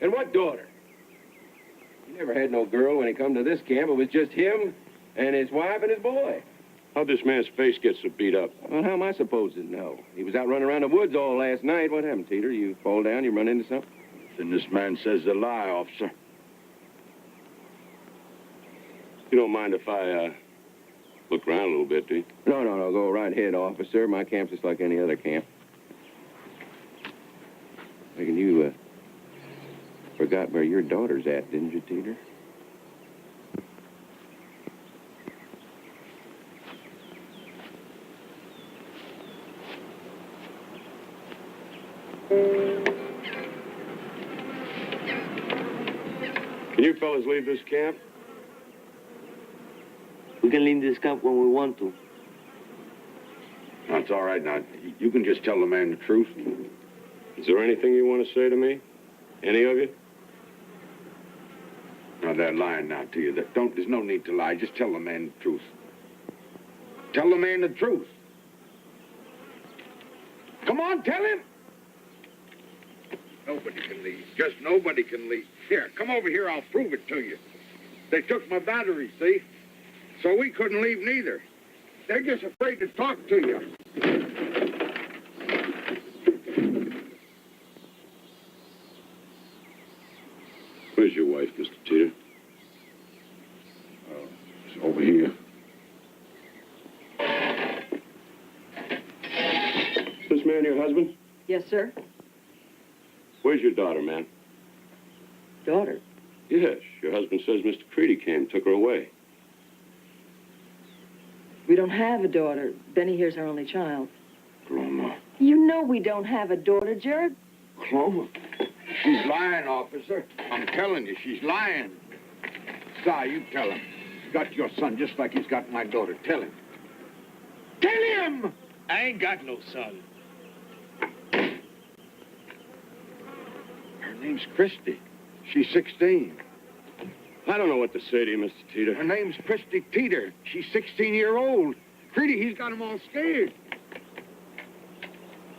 And what daughter? He never had no girl when he come to this camp. It was just him and his wife and his boy. How'd this man's face get so beat up? Well, how am I supposed to know? He was out running around the woods all last night. What happened, Teeter? You fall down, you run into something? Then this man says a lie, officer. You don't mind if I Look around a little bit, do you? No, go right ahead, officer. My camp's just like any other camp. Reckon you, forgot where your daughter's at, didn't you, Teeter? Can you fellas leave this camp? We can leave this camp when we want to. That's all right. Now, you can just tell the man the truth. Is there anything you want to say to me? Any of you? Now, they're lying now to you. There's no need to lie. Just tell the man the truth. Tell the man the truth. Come on, tell him. Nobody can leave. Just nobody can leave. Here, come over here. I'll prove it to you. They took my battery, see? So we couldn't leave neither. They're just afraid to talk to you. Where's your wife, Mr. Teeter? It's over here. Is this man your husband? Yes, sir. Where's your daughter, man? Daughter? Yes, your husband says Mr. Creedy came, took her away. We don't have a daughter. Benny here's our only child. Cloma. You know we don't have a daughter, Jared. Cloma. She's lying, officer. I'm telling you, she's lying. Si, you tell him. He's got your son just like he's got my daughter. Tell him. Tell him! I ain't got no son. Her name's Christy. She's 16. I don't know what to say to you, Mr. Teeter. Her name's Christy Teeter. She's 16-year-old. Creedy, he's got them all scared.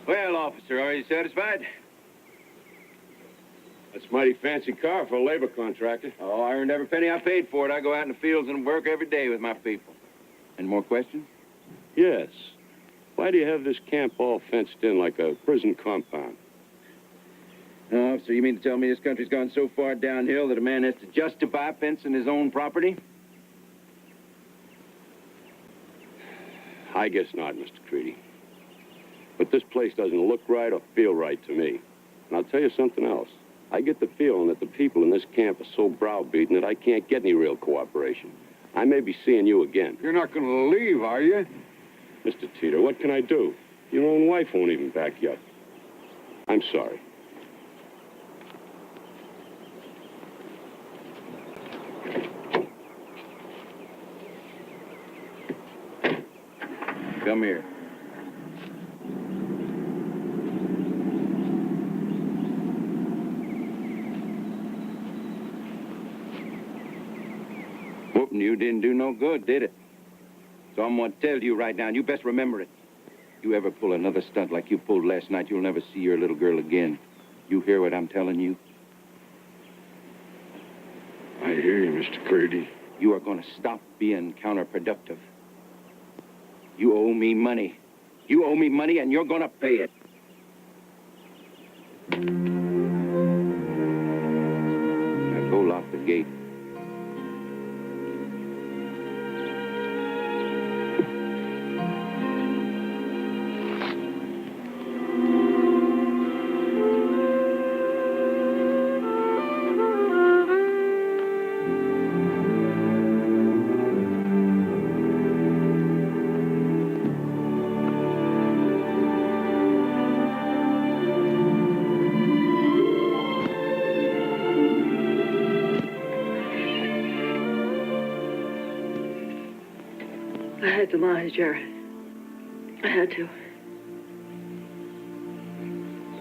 Well, officer, are you satisfied? That's a mighty fancy car for a labor contractor. Oh, I earned every penny I paid for it. I go out in the fields and work every day with my people. Any more questions? Yes. Why do you have this camp all fenced in like a prison compound? No, officer, you mean to tell me this country's gone so far downhill that a man has to justify fencing his own property? I guess not, Mr. Creedy. But this place doesn't look right or feel right to me. And I'll tell you something else. I get the feeling that the people in this camp are so browbeaten that I can't get any real cooperation. I may be seeing you again. You're not going to leave, are you? Mr. Teeter, what can I do? Your own wife won't even back you up. I'm sorry. Come here. Whooping you didn't do no good, did it? So I'm going to tell you right now, and you best remember it. You ever pull another stunt like you pulled last night, you'll never see your little girl again. You hear what I'm telling you? I hear you, Mr. Creedy. You are going to stop being counterproductive. You owe me money. You owe me money, and you're going to pay it. Now go lock the gate. I had to lie, Jared. I had to.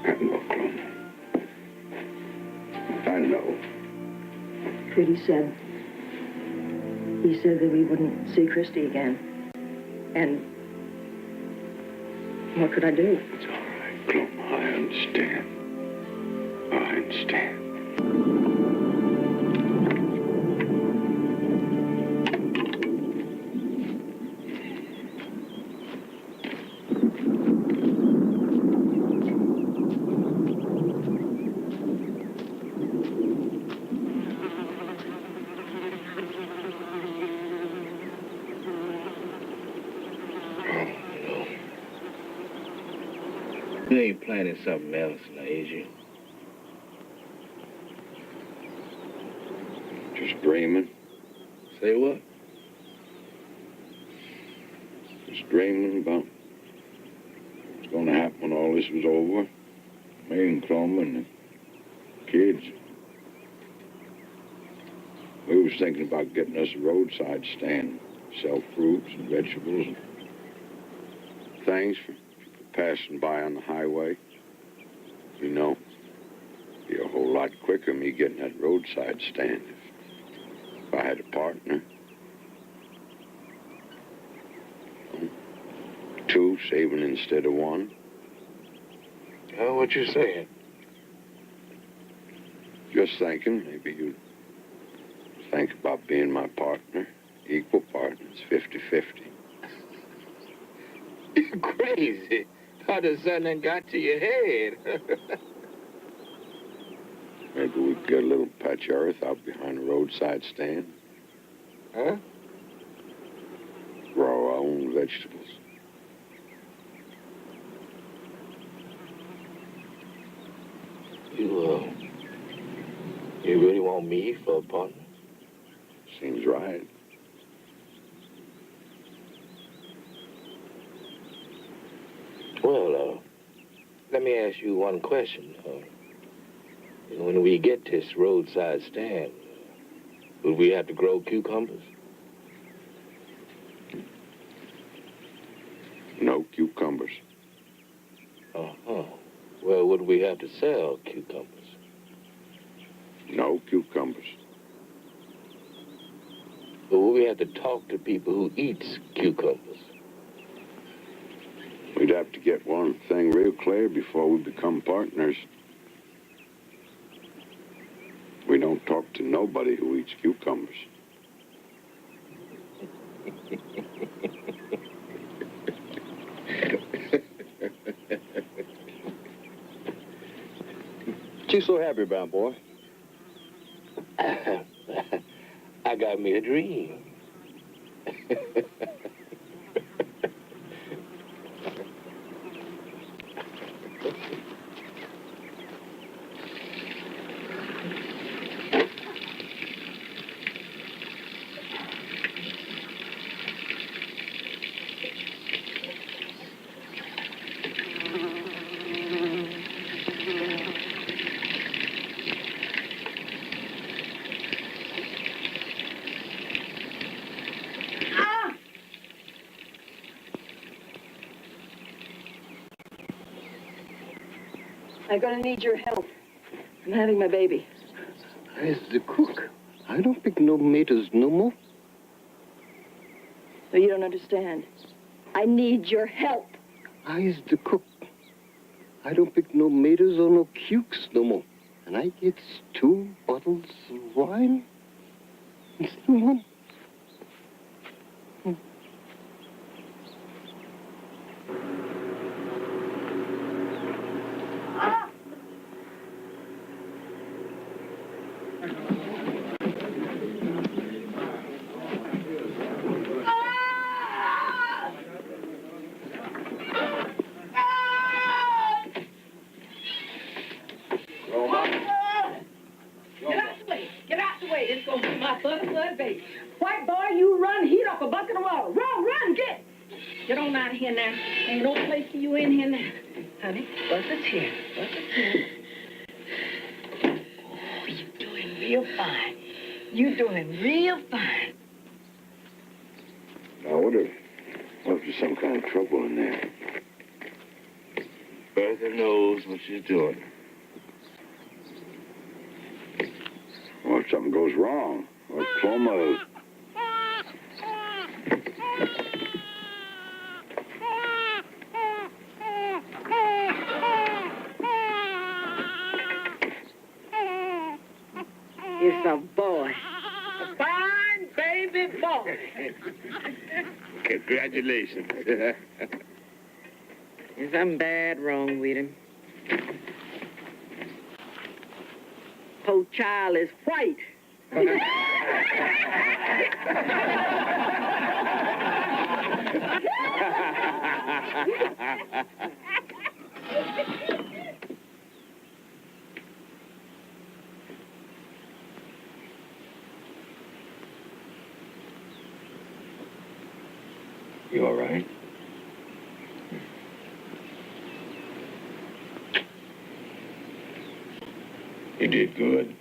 I know, Cloma. I know. Creedy said... He said that we wouldn't see Christy again. And... what could I do? It's all right, Cloma. I understand. I understand. You ain't planning something else now, is you? Just dreaming. Say what? Just dreaming about what's going to happen when all this was over. Me and Cloma and the kids. We was thinking about getting us a roadside stand, sell fruits and vegetables and things for people passing by on the highway. You know, be a whole lot quicker me getting that roadside stand if I had a partner. Two, saving instead of one. Oh, what you saying? Just thinking, maybe you'd think about being my partner. Equal partners, 50-50. You crazy. How does something got to your head? Maybe we could get a little patch of earth out behind the roadside stand. Huh? Grow our own vegetables. You really want me for a partner? Seems right. Well, let me ask you one question. When we get this roadside stand, would we have to grow cucumbers? No cucumbers. Uh-huh. Well, would we have to sell cucumbers? No cucumbers. But would we have to talk to people who eats cucumbers? We'd have to get one thing real clear before we become partners. We don't talk to nobody who eats cucumbers. What you so happy about, boy? I got me a dream. I'm gonna need your help. I'm having my baby. I's the cook. I don't pick no tomatoes no more. No, you don't understand. I need your help. I's the cook. I don't pick no tomatoes or no cukes no more. And I gets 2 bottles of wine instead of one. Get out the way. It's going to be my blood baby. White boy, you run, heat up a bucket of water. Run, get. Get on out of here now. Ain't no place for you in here now. Honey, what's the here? Oh, you're doing real fine. You're doing real fine. Now, what if there's some kind of trouble in there? Bertha knows what she's doing. Or if something goes wrong, or Cloma... It's a boy. A fine baby boy. Congratulations. There's something bad wrong with him. Poor child is white. You all right? You did good.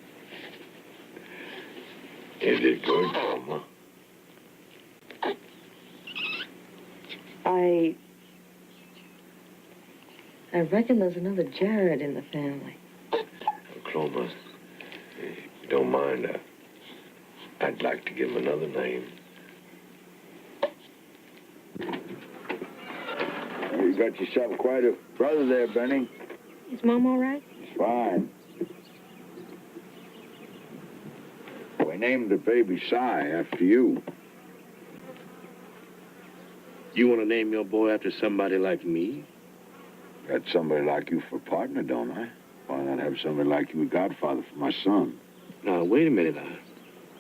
You did good, Mama. I reckon there's another Jared in the family. Cloma, if you don't mind, I'd like to give him another name. You got yourself quite a brother there, Benny. Is Mom all right? Fine. We named the baby Si after you. You want to name your boy after somebody like me? Got somebody like you for partner, don't I? Why not have somebody like you a godfather for my son? Now, wait a minute.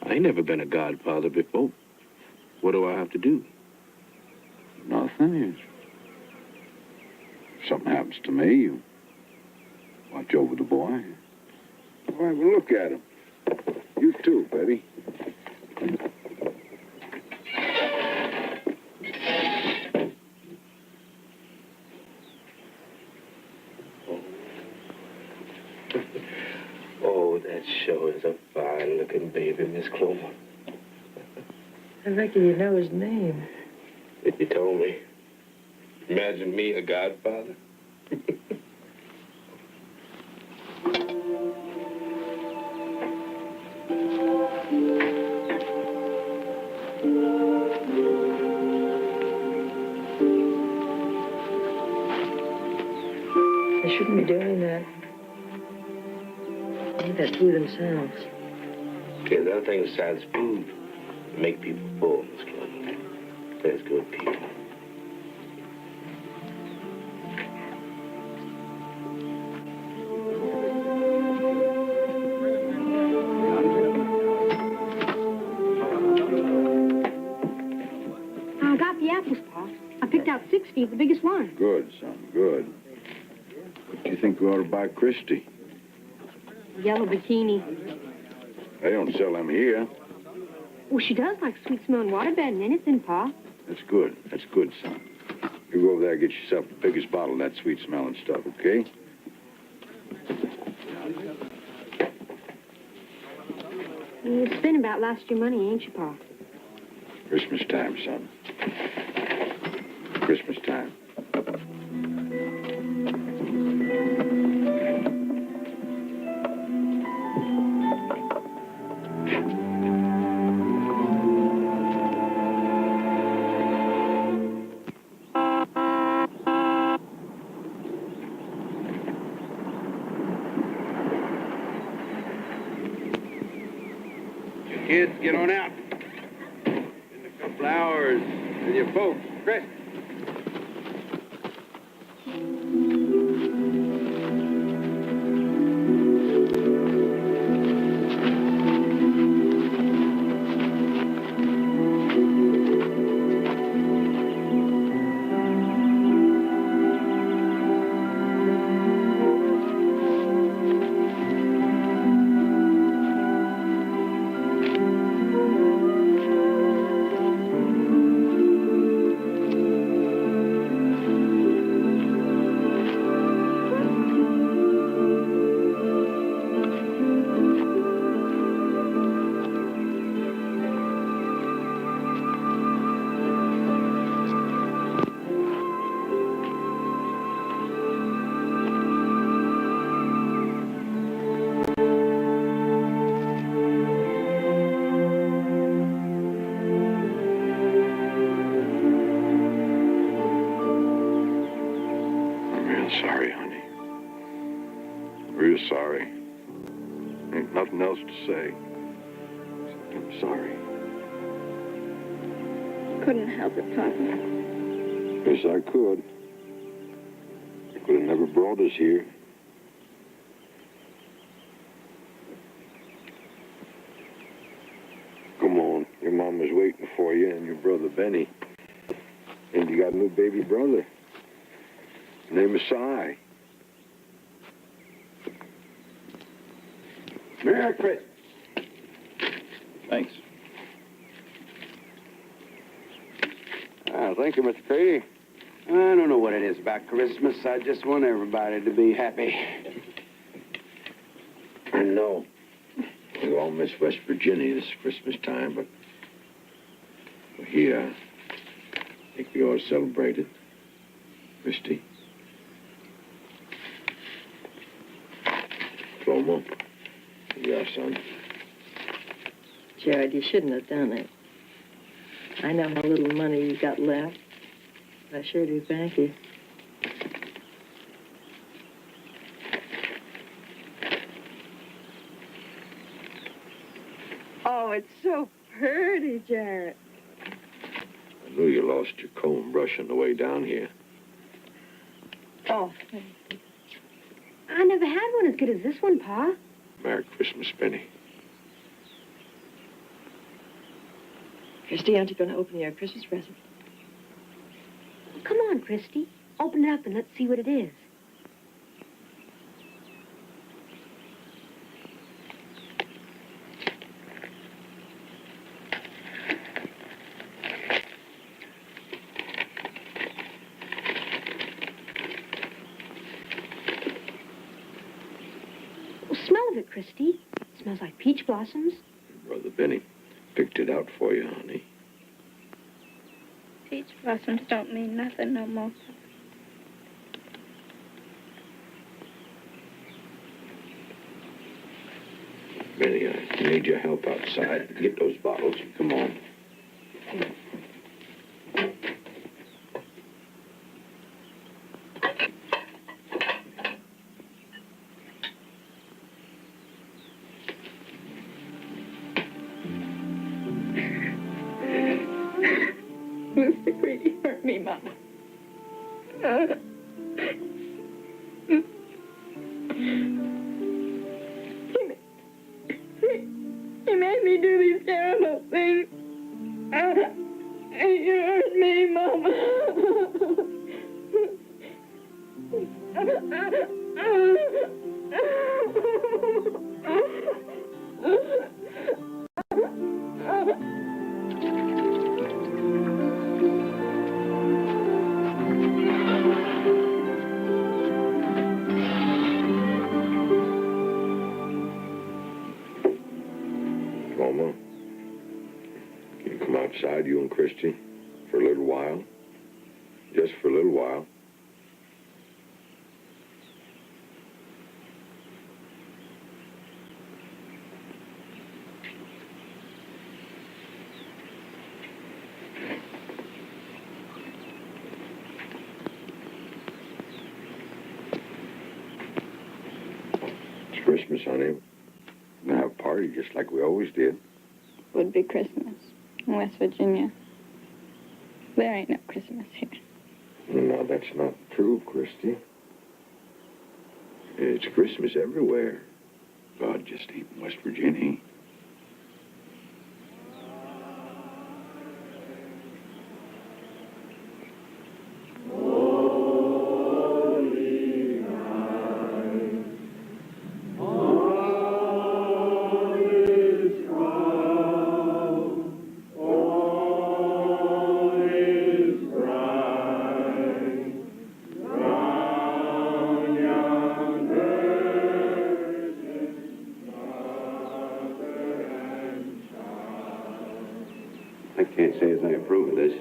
I ain't never been a godfather before. What do I have to do? Nothing. If something happens to me, you watch over the boy. All right, well, look at him. You too, Betty. Oh, that sure is a fine-looking baby, Miss Clover. I reckon you know his name. If you told me. Imagine me a godfather. They shouldn't be doing that. They need that food themselves. There's other things besides food that make people full, Miss Clover. There's good people. I got the apples, Pa. I picked out 60, the biggest one. Good, son, good. What do you think we ought to buy Christy? Yellow bikini. They don't sell them here. Well, she does like sweet-smelling waterbed and anything, Pa. That's good. That's good, son. You go over there and get yourself the biggest bottle of that sweet-smelling stuff, okay? You're spending about last year's money, ain't you, Pa? Christmas time, son. Christmas time. Kids, get on out. In a couple hours with your folks. Chris. Sorry, honey. Real sorry. Ain't nothing else to say. I'm sorry. Couldn't help it, Papa. Yes, I could. I could have never brought us here. Come on. Your mama's waiting for you and your brother Benny. And you got a new baby brother. His name is Si. Merry Christmas. Thanks. Well, thank you, Mr. Creedy. I don't know what it is about Christmas. I just want everybody to be happy. I know we all miss West Virginia this Christmas time, but here, I think we ought to celebrate it. Christy. Clomo. Yeah, son. Jared, you shouldn't have done it. I know how little money you got left. I sure do thank you. Oh, it's so pretty, Jared. I knew you lost your comb brush on the way down here. Oh, I never had one as good as this one, Pa. Merry Christmas, Benny. Christy, aren't you going to open your Christmas present? Well, come on, Christy. Open it up and let's see what it is. Well, smell of it, Christy. It smells like peach blossoms. Brother Benny picked it out for you, honey. Peach blossoms don't mean nothing no more. Benny, I need your help outside. Get those bottles. Come on. Mr. Creedy hurt me, Mama. He made me do these terrible things. He hurt me, Mama. Clomo, can you come outside, you and Christy, for a little while? Just for a little while. It's Christmas, honey. We're gonna have a party just like we always did. Would be Christmas in West Virginia. There ain't no Christmas here. No, that's not true, Christy. It's Christmas everywhere. God just ain't in West Virginia. I can't say as I approve of this.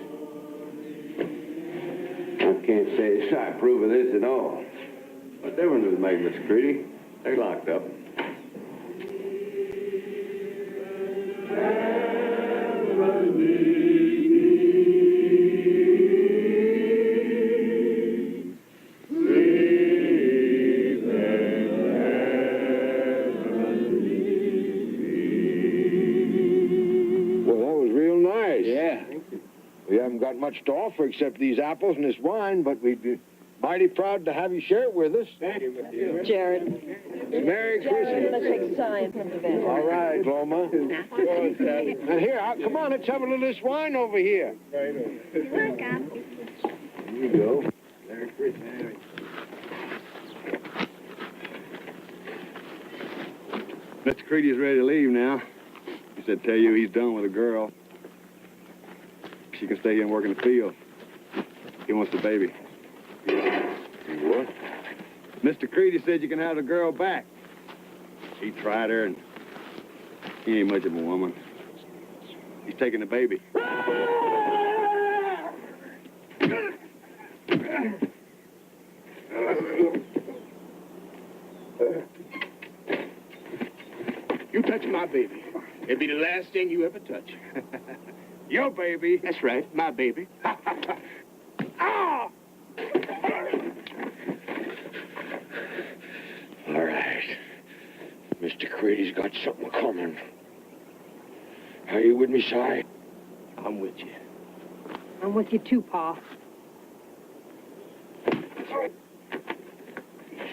I can't say as I approve of this at all. What difference does it make, Mr. Creedy? They're locked up. Well, that was real nice. Yeah. We haven't got much to offer except these apples and this wine, but we'd be mighty proud to have you share it with us. Thank you. Jared. Merry Jared, let's Christmas. take a sign from the van. All right, Loma. And here, come on, let's have a little of this wine over here. You're welcome. Here you go. Merry Christmas. Mr. Creedy is ready to leave now. He said tell you he's done with the girl. She can stay here and work in the field. He wants the baby. What? Mr. Creedy said you can have the girl back. He tried her, and he ain't much of a woman. He's taking the baby. You touch my baby, it'll be the last thing you ever touch. Your baby. That's right, my baby. Ah! All right. Mr. Creedy's got something coming. Are you with me, Si? I'm with you. I'm with you too, Pa.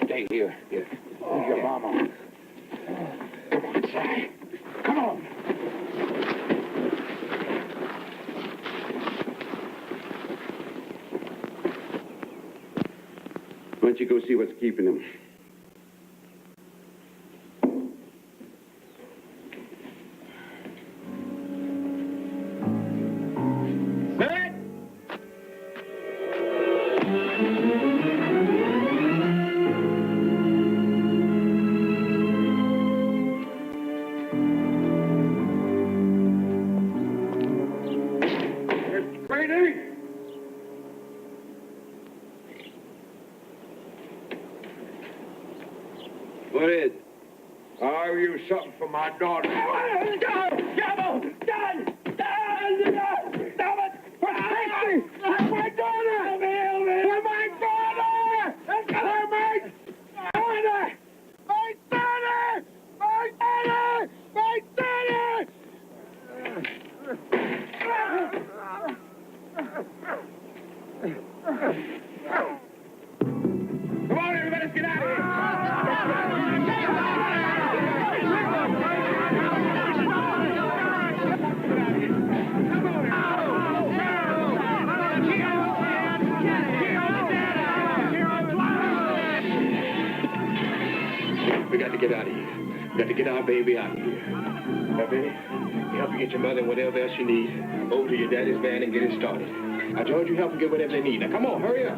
Stay here. Who's your mama? Come on, Si. Come on. Why don't you go see what's keeping him? What is it? I'll use something for my daughter. Come on, everybody, let's get out of here. We got to get out of here. We got to get our baby out of here. Now, baby, you help me get your mother and whatever else you need over to your daddy's van and get it started. Now, George, you help them get whatever they need. Now, come on, hurry up.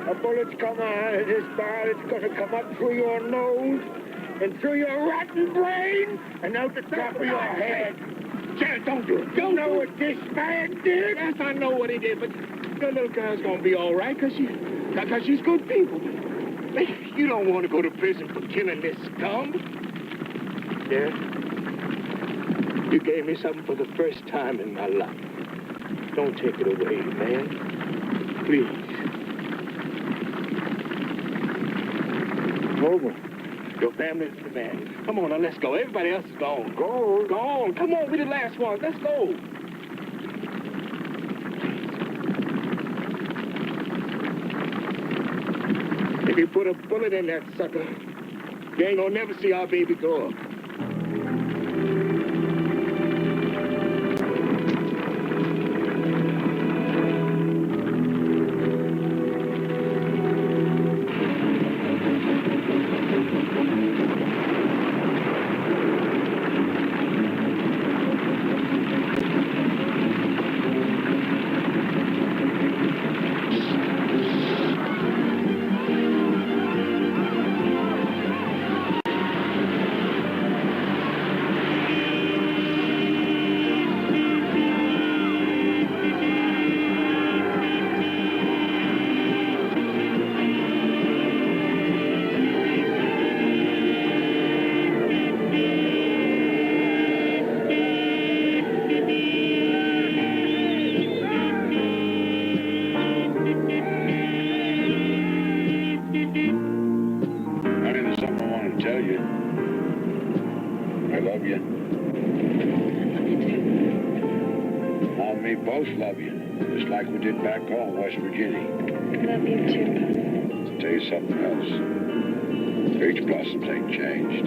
A bullet's come out of this barrel. It's going to come up through your nose and through your rotten brain and out the top of your head. Janet, don't do it. You know what this man did? Yes, I know what he did, but the little girl's going to be all right because she's good people. You don't want to go to prison for killing this scum. Yeah? You gave me something for the first time in my life. Don't take it away, man. Please. Over. Your family's the man. Come on, now, let's go. Everybody else is gone. Go. Go on. Come on, we're the last ones. Let's go. If you put a bullet in that sucker, you ain't gonna never see our baby grow up. and me both love you, just like we did back home, West Virginia. Love you too. To tell you something else, peach blossoms ain't changed.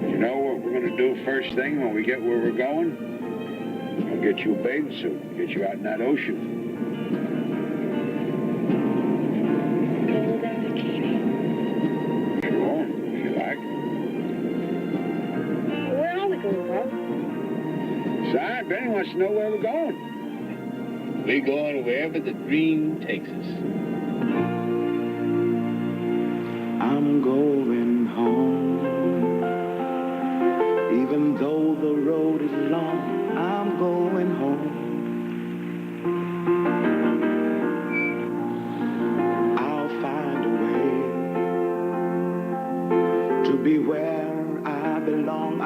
You know what we're gonna do first thing when we get where we're going? We'll get you a bathing suit, get you out in that ocean. Cold and bikini. Sure, if you like. Where are we going, Bob? Sorry, Benny wants to know where we're going. We're going wherever the dream takes us. I'm going home. Even though the road is long, I'm going home. I'll find a way to be where I belong.